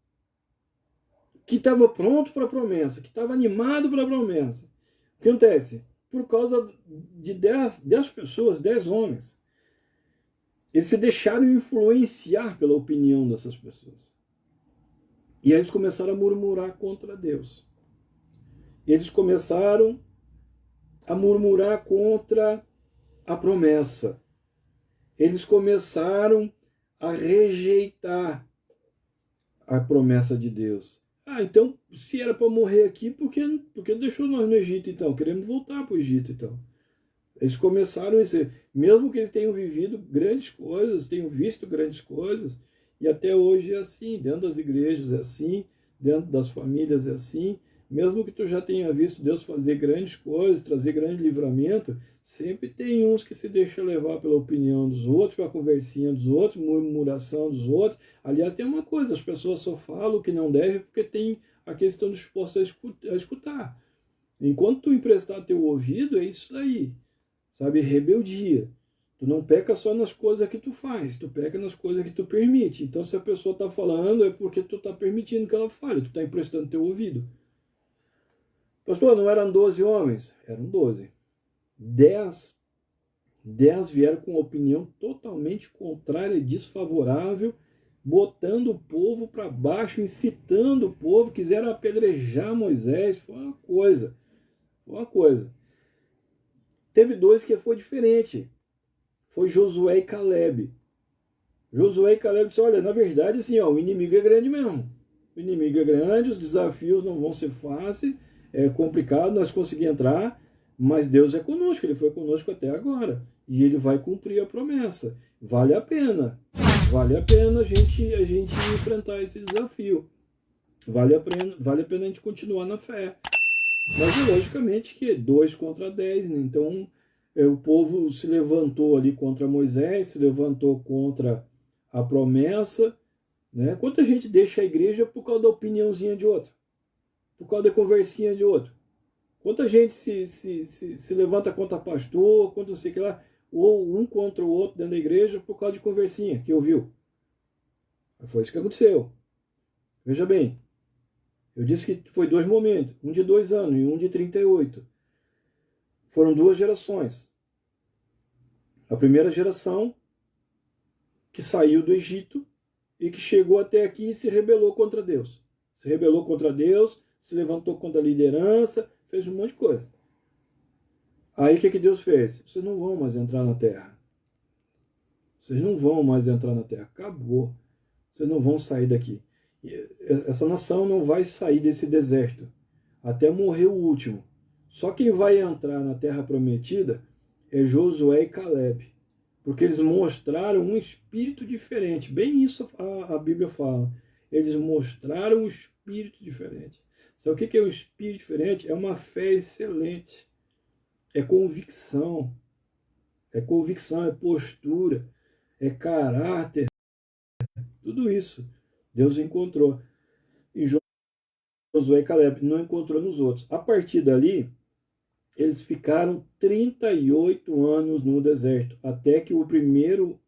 que estava pronto para a promessa, que estava animado para a promessa, o que acontece? Por causa de 10 pessoas, 10 homens, eles se deixaram influenciar pela opinião dessas pessoas. E aí eles começaram a murmurar contra Deus. Eles começaram a murmurar contra a promessa. Eles começaram a rejeitar a promessa de Deus. Ah, então, se era para morrer aqui, por que deixou nós no Egito, então? Queremos voltar para o Egito, então. Eles começaram esse... Mesmo que eles tenham vivido grandes coisas, tenham visto grandes coisas, e até hoje é assim, dentro das igrejas é assim, dentro das famílias é assim, mesmo que tu já tenha visto Deus fazer grandes coisas, trazer grande livramento, sempre tem uns que se deixam levar pela opinião dos outros, pela conversinha dos outros, murmuração dos outros. Aliás, tem uma coisa, as pessoas só falam o que não deve porque tem aqueles que estão dispostos a escutar. Enquanto tu emprestar teu ouvido, é isso daí, sabe? Rebeldia. Tu não peca só nas coisas que tu faz, tu peca nas coisas que tu permite. Então, se a pessoa está falando, é porque tu está permitindo que ela fale, tu está emprestando teu ouvido. Pastor, não eram 12 homens? Eram 12. 10 vieram com opinião totalmente contrária e desfavorável, botando o povo para baixo, incitando o povo, quiseram apedrejar Moisés. Foi uma coisa. Foi uma coisa. Teve 2 que foi diferente. Foi Josué e Caleb. Josué e Caleb disseram, olha, na verdade, assim, ó, o inimigo é grande mesmo. O inimigo é grande, os desafios não vão ser fáceis, é complicado nós conseguir entrar, mas Deus é conosco, Ele foi conosco até agora. E Ele vai cumprir a promessa. Vale a pena. Vale a pena a gente enfrentar esse desafio. Vale a pena a gente continuar na fé. Mas, logicamente, que 2 contra 10, né? Então, o povo se levantou ali contra Moisés, se levantou contra a promessa, né? Quanta gente deixa a igreja por causa da opiniãozinha de outro, por causa da conversinha de outro. Quanta gente se levanta contra pastor, contra não sei o que lá, ou um contra o outro dentro da igreja por causa de conversinha que ouviu. Foi isso que aconteceu. Veja bem, eu disse que foi 2 momentos, um de 2 anos e um de 38. Foram 2 gerações. A primeira geração que saiu do Egito e que chegou até aqui e se rebelou contra Deus. Se rebelou contra Deus, se levantou contra a liderança, fez um monte de coisa. Aí o que Deus fez? Vocês não vão mais entrar na terra. Vocês não vão mais entrar na terra. Acabou. Vocês não vão sair daqui. Essa nação não vai sair desse deserto até morrer o último. Só quem vai entrar na terra prometida é Josué e Caleb. Porque eles mostraram um espírito diferente. Bem isso a Bíblia fala. Eles mostraram um espírito diferente. Sabe o que é um espírito diferente? É uma fé excelente. É convicção. É convicção, é postura, é caráter. Tudo isso Deus encontrou em Josué e Caleb. Não encontrou nos outros. A partir dali, eles ficaram 38 anos no deserto, até que o primeiro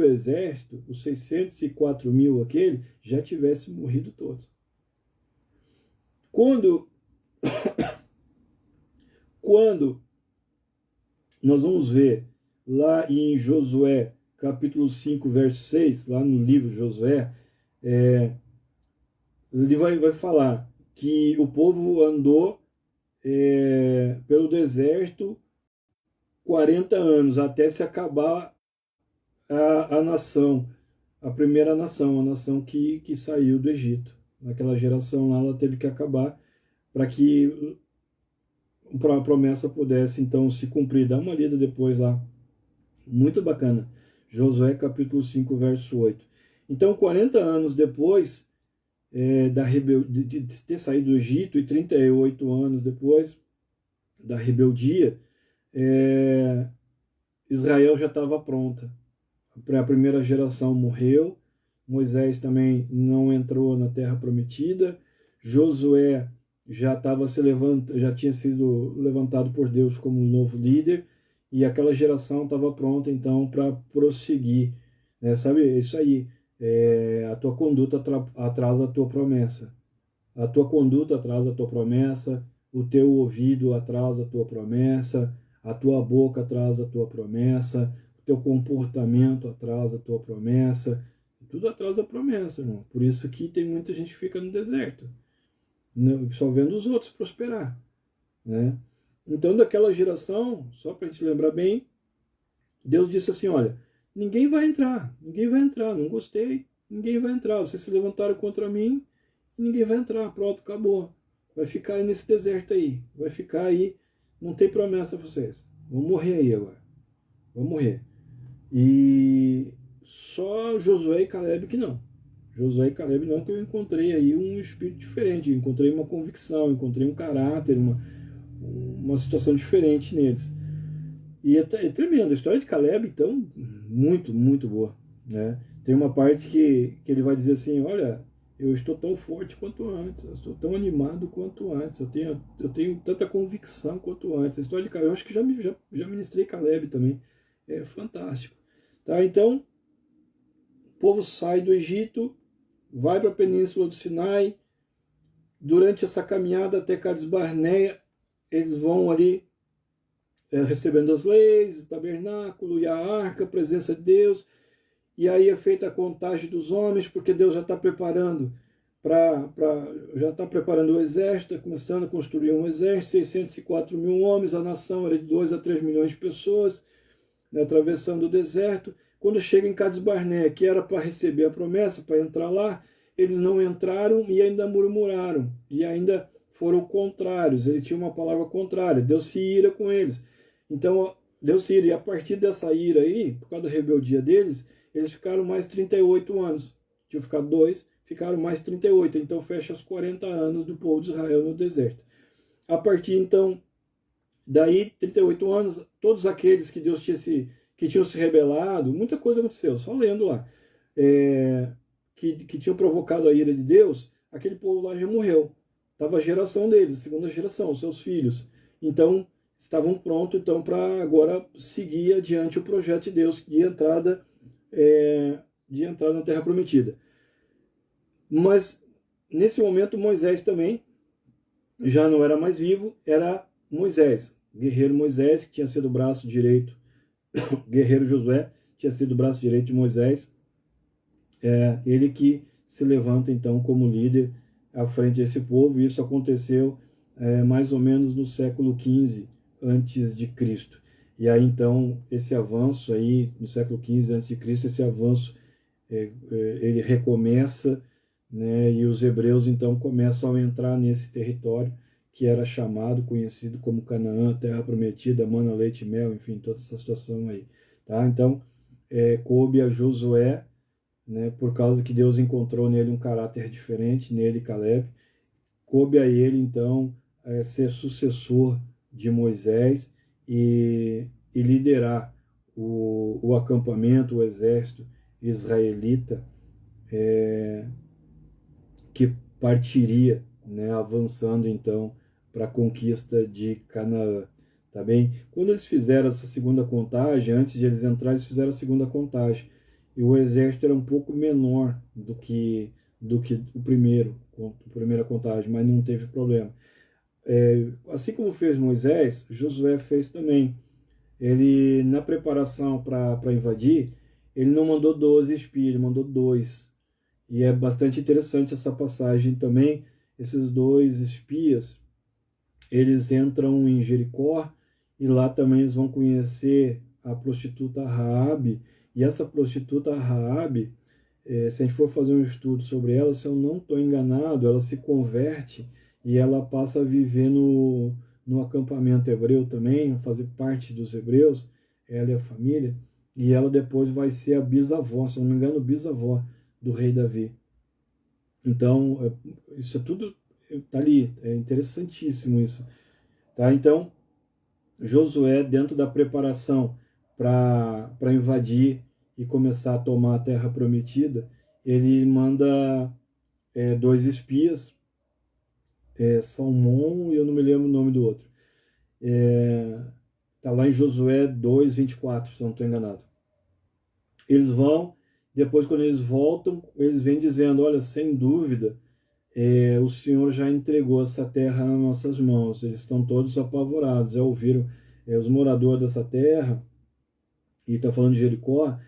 exército, os 604 mil aquele, já tivesse morrido todos. Quando nós vamos ver lá em Josué, capítulo 5, verso 6, lá no livro de Josué, ele vai falar que o povo andou pelo deserto 40 anos, até se acabar a nação, a primeira nação, a nação que saiu do Egito. Naquela geração lá, ela teve que acabar para que a promessa pudesse, então, se cumprir. Dá uma lida depois lá. Muito bacana. Josué, capítulo 5, verso 8. Então, 40 anos depois de ter saído do Egito, e 38 anos depois da rebeldia, Israel já estava pronta. A primeira geração morreu, Moisés também não entrou na Terra Prometida, Josué já tinha sido levantado por Deus como um novo líder, e aquela geração estava pronta então para prosseguir, né? Sabe, é isso aí, a tua conduta atrasa a tua promessa, a tua conduta atrasa a tua promessa, o teu ouvido atrasa a tua promessa, a tua boca atrasa a tua promessa, o teu comportamento atrasa a tua promessa, tudo atrasa a promessa, irmão. Por isso que tem muita gente que fica no deserto, só vendo os outros prosperar, né? Então, daquela geração, só para a gente lembrar bem, Deus disse assim, olha, ninguém vai entrar, não gostei, ninguém vai entrar, vocês se levantaram contra mim, ninguém vai entrar, pronto, acabou. Vai ficar aí nesse deserto aí, vai ficar aí, não tem promessa para vocês, vão morrer aí agora, vão morrer. E só Josué e Caleb que não. Josué e Caleb não, que eu encontrei aí um espírito diferente, encontrei uma convicção, encontrei um caráter, uma situação diferente neles. E é tremendo, a história de Caleb, então, muito, muito boa, né? Tem uma parte que ele vai dizer assim, olha, eu estou tão forte quanto antes, eu estou tão animado quanto antes, eu tenho tanta convicção quanto antes. A história de Caleb, eu acho que já ministrei Caleb também, é fantástico. Tá? Então, o povo sai do Egito, vai para a península do Sinai, durante essa caminhada até Cades Barneia, eles vão ali recebendo as leis, o tabernáculo e a arca, a presença de Deus, e aí é feita a contagem dos homens, porque Deus já está preparando já está preparando o exército, está começando a construir um exército, 604 mil homens, a nação era de 2 a 3 milhões de pessoas, né, atravessando o deserto. Quando chega em Cades Barneia, que era para receber a promessa, para entrar lá, eles não entraram e ainda murmuraram, e ainda foram contrários, ele tinha uma palavra contrária, Deus se ira com eles. Então, Deus se ira, e a partir dessa ira aí, por causa da rebeldia deles, eles ficaram mais 38 anos. Tinham ficado 2, ficaram mais 38. Então, fecha os 40 anos do povo de Israel no deserto. A partir, então, daí, 38 anos, todos aqueles que Deus que tinham se rebelado, muita coisa aconteceu, só lendo lá, que tinham provocado a ira de Deus, aquele povo lá já morreu. Estava a geração deles, a segunda geração, seus filhos. Então, estavam prontos então para agora seguir adiante o projeto de Deus de entrada na Terra Prometida. Mas nesse momento Moisés também já não era mais vivo, era Moisés, guerreiro Moisés, que tinha sido o braço direito, guerreiro Josué tinha sido o braço direito de Moisés, ele que se levanta então como líder à frente desse povo, e isso aconteceu mais ou menos no século XV antes de Cristo. E aí então esse avanço aí no século XV antes de Cristo, esse avanço ele recomeça, né, e os hebreus então começam a entrar nesse território que era chamado, conhecido como Canaã, Terra Prometida, mana, leite e mel, enfim, toda essa situação aí, tá? Então coube a Josué, né, por causa que Deus encontrou nele um caráter diferente, nele Caleb, coube a ele então ser sucessor de Moisés e liderar o acampamento, o exército israelita que partiria, né, avançando então para a conquista de Canaã, tá bem? Quando eles fizeram essa segunda contagem, antes de eles entrarem, eles fizeram a segunda contagem, e o exército era um pouco menor do que a primeira contagem, mas não teve problema. Assim como fez Moisés, Josué fez também. Ele, na preparação para invadir, ele não mandou 12 espias, ele mandou 2. E é bastante interessante essa passagem também. Esses 2 espias, eles entram em Jericó e lá também eles vão conhecer a prostituta Raabe, e essa prostituta Raabe, se a gente for fazer um estudo sobre ela, se eu não estou enganado, ela se converte e ela passa a viver no acampamento hebreu também, fazer parte dos hebreus, ela e a família, e ela depois vai ser a bisavó, se eu não me engano, bisavó do rei Davi. Então, isso é tudo está ali, é interessantíssimo isso. Tá? Então, Josué, dentro da preparação para invadir e começar a tomar a terra prometida, ele manda 2 espias, Salmão e eu não me lembro o nome do outro. Está lá em Josué 2:24, se eu não estou enganado. Eles vão, depois quando eles voltam, eles vêm dizendo, olha, sem dúvida, o Senhor já entregou essa terra nas nossas mãos. Eles estão todos apavorados, já ouviram os moradores dessa terra, e está falando de Jericó,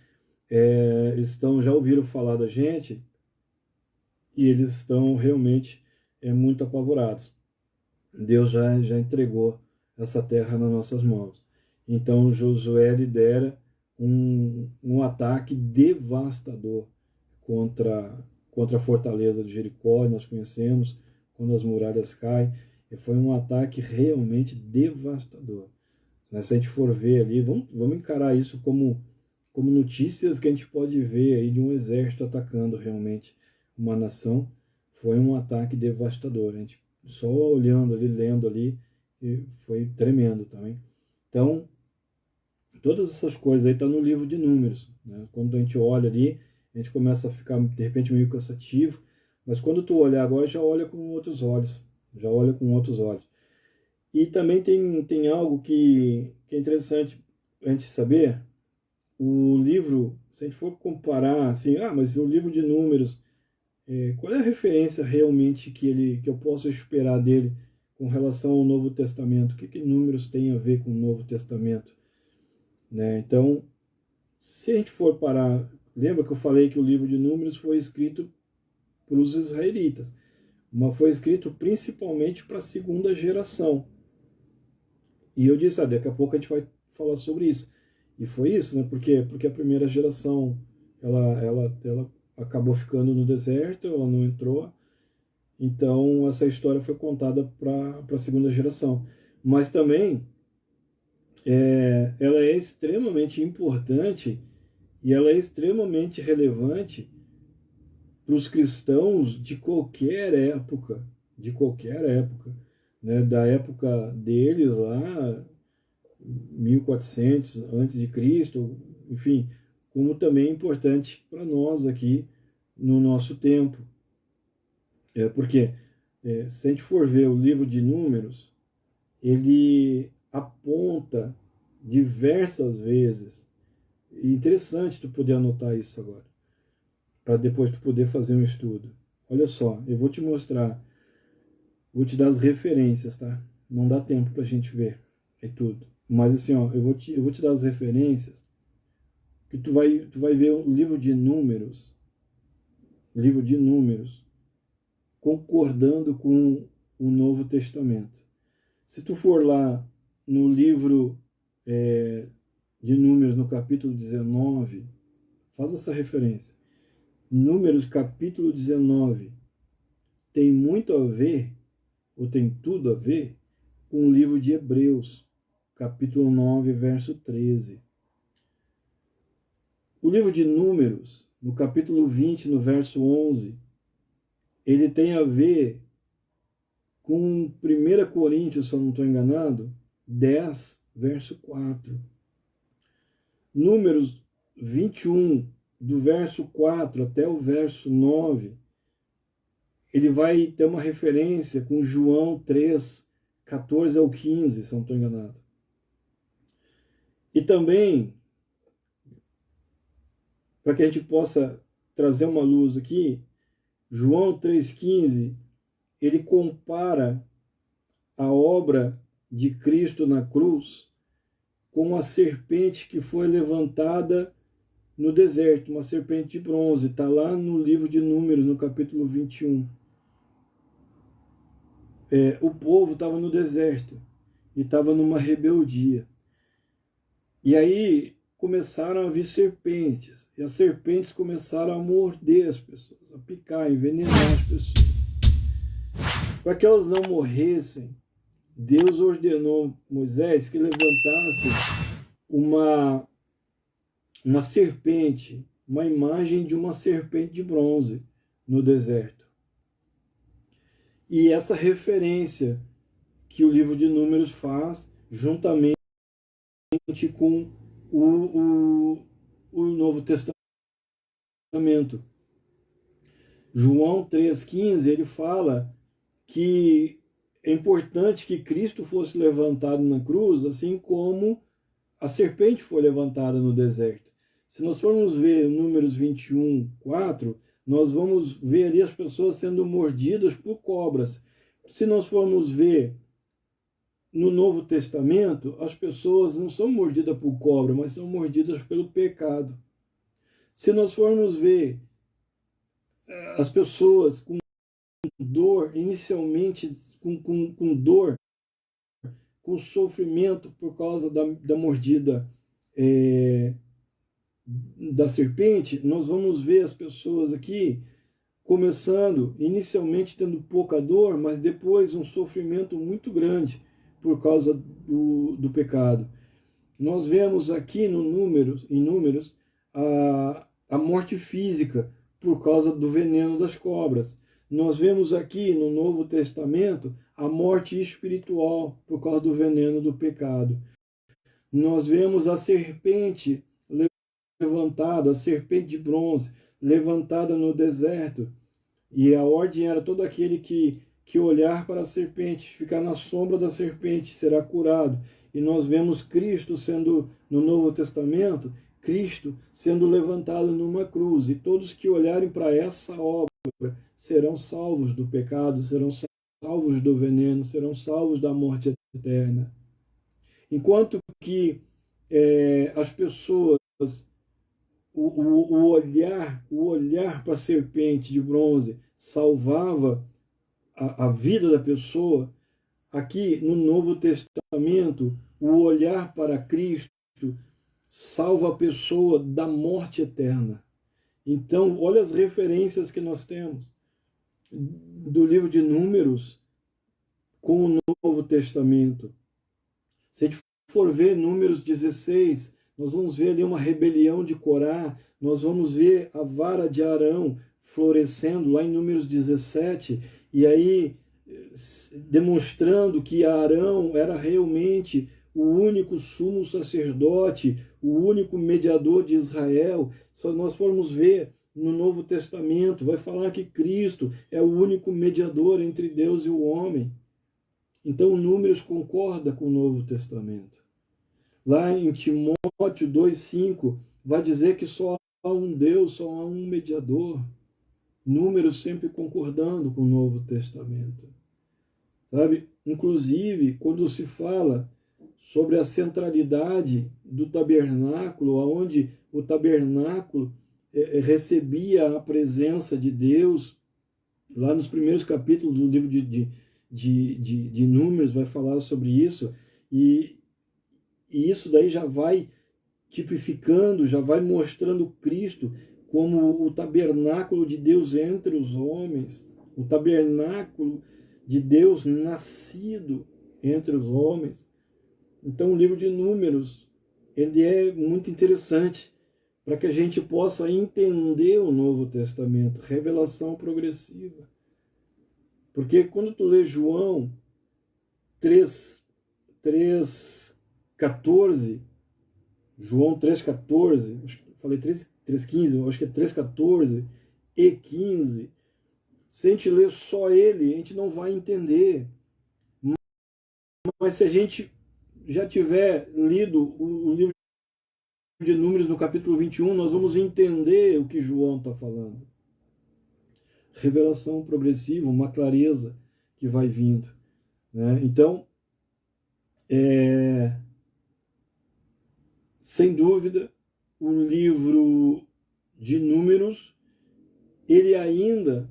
eles já ouviram falar da gente, e eles estão realmente muito apavorados. Deus já entregou essa terra nas nossas mãos. Então Josué lidera um ataque devastador contra a fortaleza de Jericó, nós conhecemos, quando as muralhas caem, e foi um ataque realmente devastador. Se a gente for ver ali, vamos encarar isso como notícias que a gente pode ver aí de um exército atacando realmente uma nação. Foi um ataque devastador. A gente só olhando ali, lendo ali, e foi tremendo também. Então, todas essas coisas aí estão no livro de Números. Né? Quando a gente olha ali, a gente começa a ficar, de repente, meio cansativo. Mas quando tu olhar agora, já olha com outros olhos. Já olha com outros olhos. E também tem algo que é interessante a gente saber. O livro, se a gente for comparar, assim, mas o livro de Números, qual é a referência realmente que eu posso esperar dele com relação ao Novo Testamento? O que Números tem a ver com o Novo Testamento? Né? Então, se a gente for parar, lembra que eu falei que o livro de Números foi escrito para os israelitas, mas foi escrito principalmente para a segunda geração. E eu disse, daqui a pouco a gente vai falar sobre isso. E foi isso, né? Porque a primeira geração, ela acabou ficando no deserto, ela não entrou. Então, essa história foi contada para a segunda geração. Mas também, ela é extremamente importante e ela é extremamente relevante para os cristãos de qualquer época, né? Da época deles lá, 1400 antes de Cristo, enfim, como também é importante para nós aqui no nosso tempo. Porque se a gente for ver o livro de Números, ele aponta diversas vezes, e é interessante tu poder anotar isso agora, para depois tu poder fazer um estudo. Olha só, eu vou te mostrar, vou te dar as referências, tá? Não dá tempo para a gente ver, é tudo. Mas assim, eu vou te dar as referências, que tu vai ver o livro de Números, concordando com o Novo Testamento. Se tu for lá no livro de Números, no capítulo 19, faz essa referência. Números, capítulo 19, tem muito a ver, ou tem tudo a ver, com o livro de Hebreus, capítulo 9, verso 13. O livro de Números, no capítulo 20, no verso 11, ele tem a ver com 1 Coríntios, se eu não estou enganado, 10, verso 4. Números 21, do verso 4 até o verso 9, ele vai ter uma referência com João 3, 14 ao 15, se eu não estou enganado. E também, para que a gente possa trazer uma luz aqui, João 3,15, ele compara a obra de Cristo na cruz com a serpente que foi levantada no deserto, uma serpente de bronze. Está lá no livro de Números, no capítulo 21. O povo estava no deserto. e estava numa rebeldia. E aí começaram a vir serpentes, e as serpentes começaram a morder as pessoas, a picar, envenenar as pessoas. Para que elas não morressem, Deus ordenou Moisés que levantasse uma serpente, uma imagem de uma serpente de bronze no deserto. E essa referência que o livro de Números faz, juntamente com o Novo Testamento. João 3,15, ele fala que é importante que Cristo fosse levantado na cruz, assim como a serpente foi levantada no deserto. Se nós formos ver Números 21, 4, nós vamos ver ali as pessoas sendo mordidas por cobras. Se nós formos ver no Novo Testamento, as pessoas não são mordidas por cobra, mas são mordidas pelo pecado. Se nós formos ver as pessoas com dor, inicialmente com dor, com sofrimento por causa da mordida da serpente, nós vamos ver as pessoas aqui começando, inicialmente tendo pouca dor, mas depois um sofrimento muito grande por causa do pecado. Nós vemos aqui em Números, a morte física por causa do veneno das cobras. Nós vemos aqui no Novo Testamento a morte espiritual por causa do veneno do pecado. Nós vemos a serpente levantada, a serpente de bronze, levantada no deserto. E a ordem era todo aquele que olhar para a serpente, ficar na sombra da serpente, será curado. E nós vemos Cristo sendo, no Novo Testamento, Cristo sendo levantado numa cruz. E todos que olharem para essa obra serão salvos do pecado, serão salvos do veneno, serão salvos da morte eterna. Enquanto que as pessoas, o olhar para a serpente de bronze salvava a vida da pessoa, aqui no Novo Testamento, o olhar para Cristo salva a pessoa da morte eterna. Então, olha as referências que nós temos do livro de Números com o Novo Testamento. Se a gente for ver Números 16, nós vamos ver ali uma rebelião de Corá, nós vamos ver a vara de Arão florescendo lá em Números 17, e aí demonstrando que Arão era realmente o único sumo sacerdote, o único mediador de Israel. Se nós formos ver no Novo Testamento, vai falar que Cristo é o único mediador entre Deus e o homem. Então, Números concorda com o Novo Testamento. Lá em Timóteo 2,5, vai dizer que só há um Deus, só há um mediador. Números sempre concordando com o Novo Testamento. Sabe? Inclusive, quando se fala sobre a centralidade do tabernáculo, onde o tabernáculo recebia a presença de Deus, lá nos primeiros capítulos do livro de Números vai falar sobre isso, e isso daí já vai tipificando, já vai mostrando Cristo como o tabernáculo de Deus entre os homens, o tabernáculo de Deus nascido entre os homens. Então o livro de Números, ele é muito interessante para que a gente possa entender o Novo Testamento, revelação progressiva. Porque quando tu lê João 3,14, João 3,14, falei 3,15, acho que é 3,14 e 15, se a gente ler só ele, a gente não vai entender. Mas se a gente já tiver lido o livro de Números no capítulo 21, nós vamos entender o que João está falando. Revelação progressiva, uma clareza que vai vindo. Né? Então, sem dúvida, o livro de Números, ele ainda,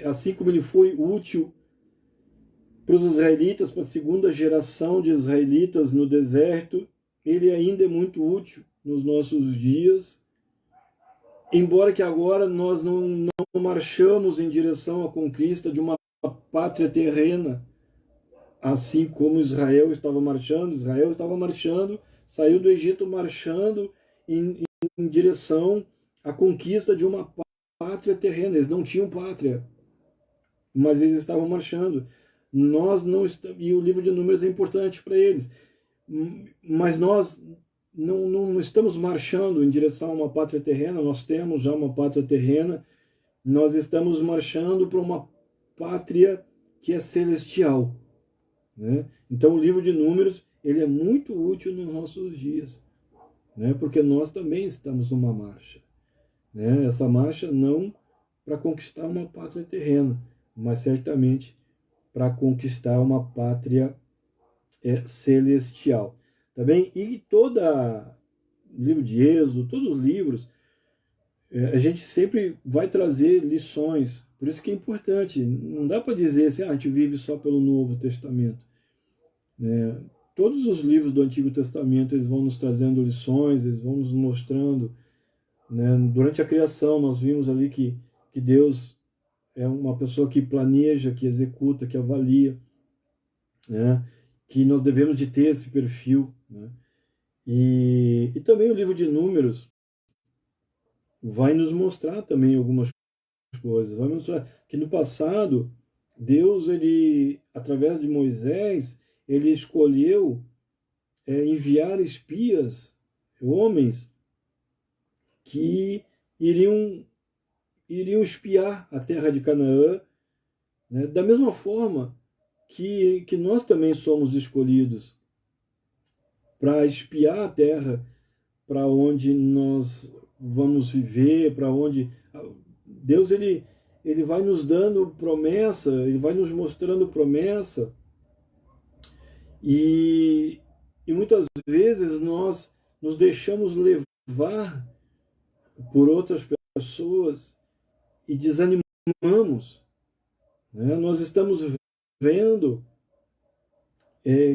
assim como ele foi útil para os israelitas, para a segunda geração de israelitas no deserto, ele ainda é muito útil nos nossos dias, embora que agora nós não marchamos em direção à conquista de uma pátria terrena, assim como Israel estava marchando, saiu do Egito marchando em direção à conquista de uma pátria terrena. Eles não tinham pátria, mas eles estavam marchando. Nós não estamos, e o livro de Números é importante para eles, mas nós não estamos marchando em direção a uma pátria terrena, nós temos já uma pátria terrena, nós estamos marchando para uma pátria que é celestial, né? Então o livro de Números, ele é muito útil nos nossos dias, né? Porque nós também estamos numa marcha, né? Essa marcha não para conquistar uma pátria terrena, mas certamente para conquistar uma pátria celestial. Tá bem? E toda livro de Êxodo, todos os livros, a gente sempre vai trazer lições. Por isso que é importante. Não dá para dizer assim, a gente vive só pelo Novo Testamento. Todos os livros do Antigo Testamento, eles vão nos trazendo lições, eles vão nos mostrando. Né? Durante a criação, nós vimos ali que Deus é uma pessoa que planeja, que executa, que avalia, né? Que nós devemos de ter esse perfil, né? E também o livro de Números vai nos mostrar também algumas coisas. Vai mostrar que no passado, Deus, ele, através de Moisés, ele escolheu enviar espias, homens, que iriam espiar a terra de Canaã, né? Da mesma forma que nós também somos escolhidos para espiar a terra para onde nós vamos viver, para onde Deus ele vai nos dando promessa, ele vai nos mostrando promessa, e muitas vezes nós nos deixamos levar por outras pessoas e desanimamos, né? Nós estamos vendo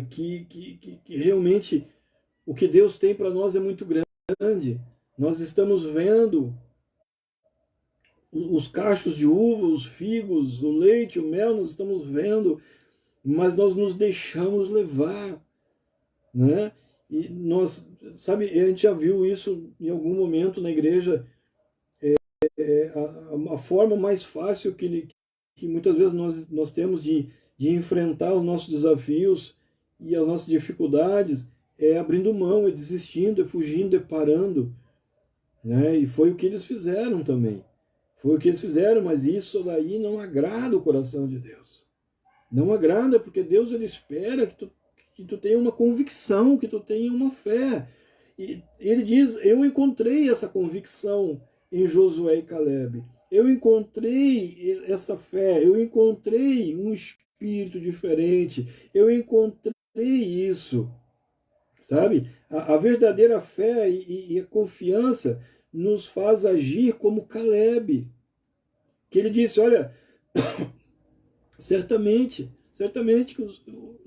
que realmente o que Deus tem para nós é muito grande. Nós estamos vendo os cachos de uva, os figos, o leite, o mel, nós estamos vendo, mas nós nos deixamos levar, né? E nós, sabe, a gente já viu isso em algum momento na igreja, a forma mais fácil que muitas vezes nós temos de enfrentar os nossos desafios e as nossas dificuldades é abrindo mão, é desistindo, é fugindo, é parando, né? E foi o que eles fizeram também. Foi o que eles fizeram, mas isso daí não agrada o coração de Deus. Não agrada, porque Deus ele espera que tu tenha uma convicção, que tu tenha uma fé. E ele diz, eu encontrei essa convicção em Josué e Caleb. Eu encontrei essa fé, eu encontrei um espírito diferente, eu encontrei isso, sabe? A verdadeira fé e a confiança nos faz agir como Caleb, que ele disse, olha, certamente que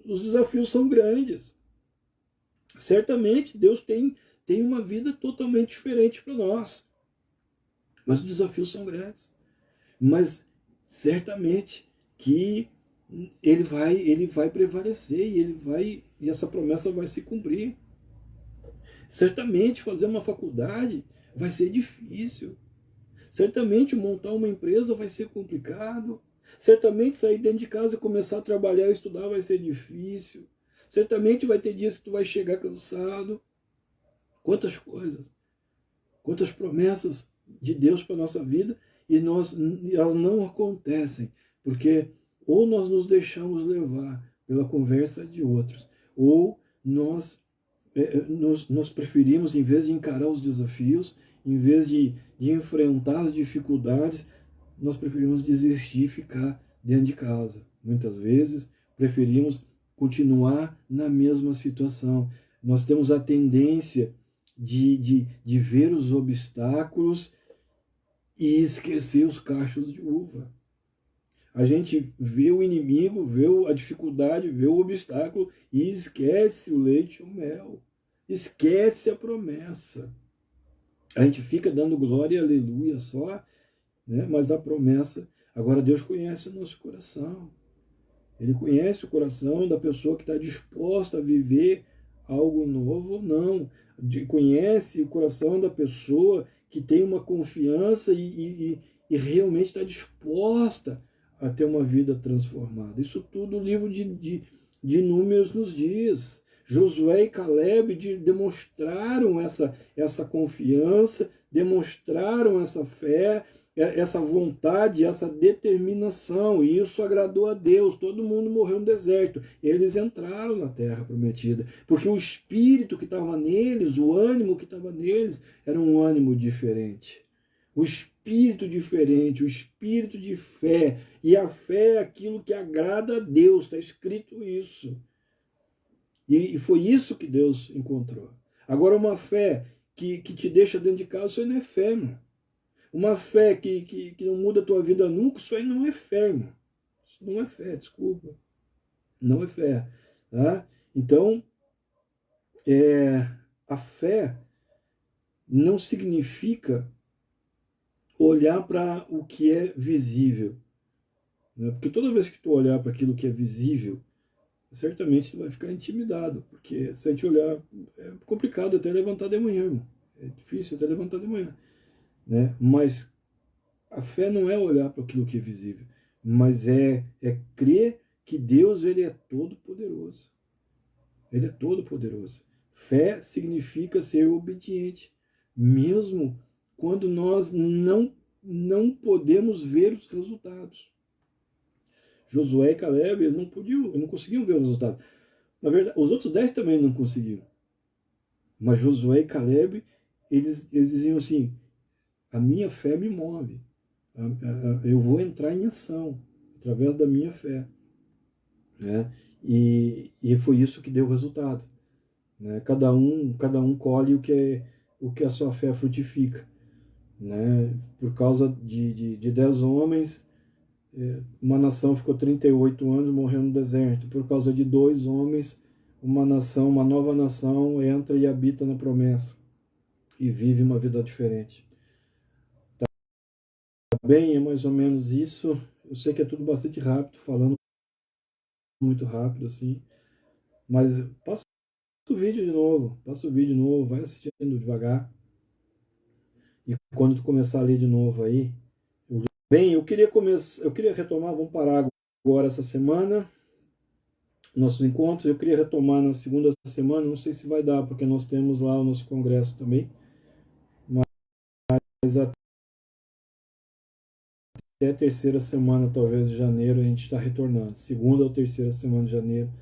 os desafios são grandes, certamente Deus tem uma vida totalmente diferente para nós, mas os desafios são grandes, mas certamente que ele vai prevalecer e essa promessa vai se cumprir. Certamente fazer uma faculdade vai ser difícil. Certamente montar uma empresa vai ser complicado. Certamente sair dentro de casa e começar a trabalhar e estudar vai ser difícil. Certamente vai ter dias que tu vai chegar cansado. Quantas coisas, quantas promessas de Deus para a nossa vida, e elas não acontecem, porque ou nós nos deixamos levar pela conversa de outros, ou nós preferimos, em vez de encarar os desafios, em vez de enfrentar as dificuldades, nós preferimos desistir e ficar dentro de casa. Muitas vezes preferimos continuar na mesma situação. Nós temos a tendência de ver os obstáculos e esquecer os cachos de uva. A gente vê o inimigo, vê a dificuldade, vê o obstáculo e esquece o leite e o mel. Esquece a promessa. A gente fica dando glória e aleluia só, né? Mas a promessa... Agora Deus conhece o nosso coração. Ele conhece o coração da pessoa que está disposta a viver algo novo ou não. Conhece o coração da pessoa que tem uma confiança e realmente está disposta a ter uma vida transformada. Isso tudo o livro de Números nos diz. Josué e Caleb demonstraram essa confiança, demonstraram essa fé, essa vontade, essa determinação, e isso agradou a Deus. Todo mundo morreu no deserto. Eles entraram na terra prometida, porque o espírito que estava neles, o ânimo que estava neles, era um ânimo diferente. O espírito diferente, o espírito de fé. E a fé é aquilo que agrada a Deus, está escrito isso. E foi isso que Deus encontrou. Agora, uma fé que te deixa dentro de casa, isso aí não é fé, mano. Uma fé que não muda a tua vida nunca, isso aí não é fé, irmão. Isso não é fé, desculpa. Não é fé. Tá? Então, a fé não significa olhar para o que é visível. Né? Porque toda vez que tu olhar para aquilo que é visível, certamente tu vai ficar intimidado. Porque se a gente olhar, é complicado até levantar de manhã, irmão. É difícil até levantar de manhã. Né? Mas a fé não é olhar para aquilo que é visível, mas é crer que Deus, ele é todo poderoso. Ele é todo poderoso. Fé significa ser obediente, mesmo quando nós não podemos ver os resultados. Josué e Caleb, eles não conseguiam ver os resultados. Na verdade, os outros 10 também não conseguiram. Mas Josué e Caleb, eles diziam assim: a minha fé me move. Eu vou entrar em ação através da minha fé. Né? E foi isso que deu o resultado. Né? Cada um colhe o que a sua fé frutifica. Né? Por causa de 10 homens, uma nação ficou 38 anos morrendo no deserto. Por causa de 2 homens, uma nova nação entra e habita na promessa e vive uma vida diferente. Bem, é mais ou menos isso. Eu sei que é tudo bastante rápido, falando muito rápido assim, mas passa o vídeo de novo, vai assistindo devagar. E quando tu começar a ler de novo aí, bem, eu queria retomar, vamos parar agora essa semana, nossos encontros. Eu queria retomar na segunda semana, não sei se vai dar, porque nós temos lá o nosso congresso também, mas até a terceira semana, talvez, de janeiro, a gente está retornando. Segunda ou terceira semana de janeiro,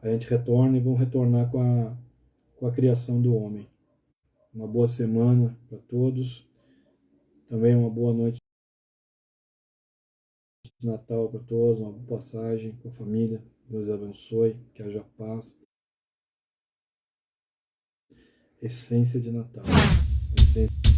a gente retorna e vamos retornar com a criação do homem. Uma boa semana para todos. Também uma boa noite de Natal para todos, uma boa passagem com a família. Deus abençoe, que haja paz. Essência de Natal. Essência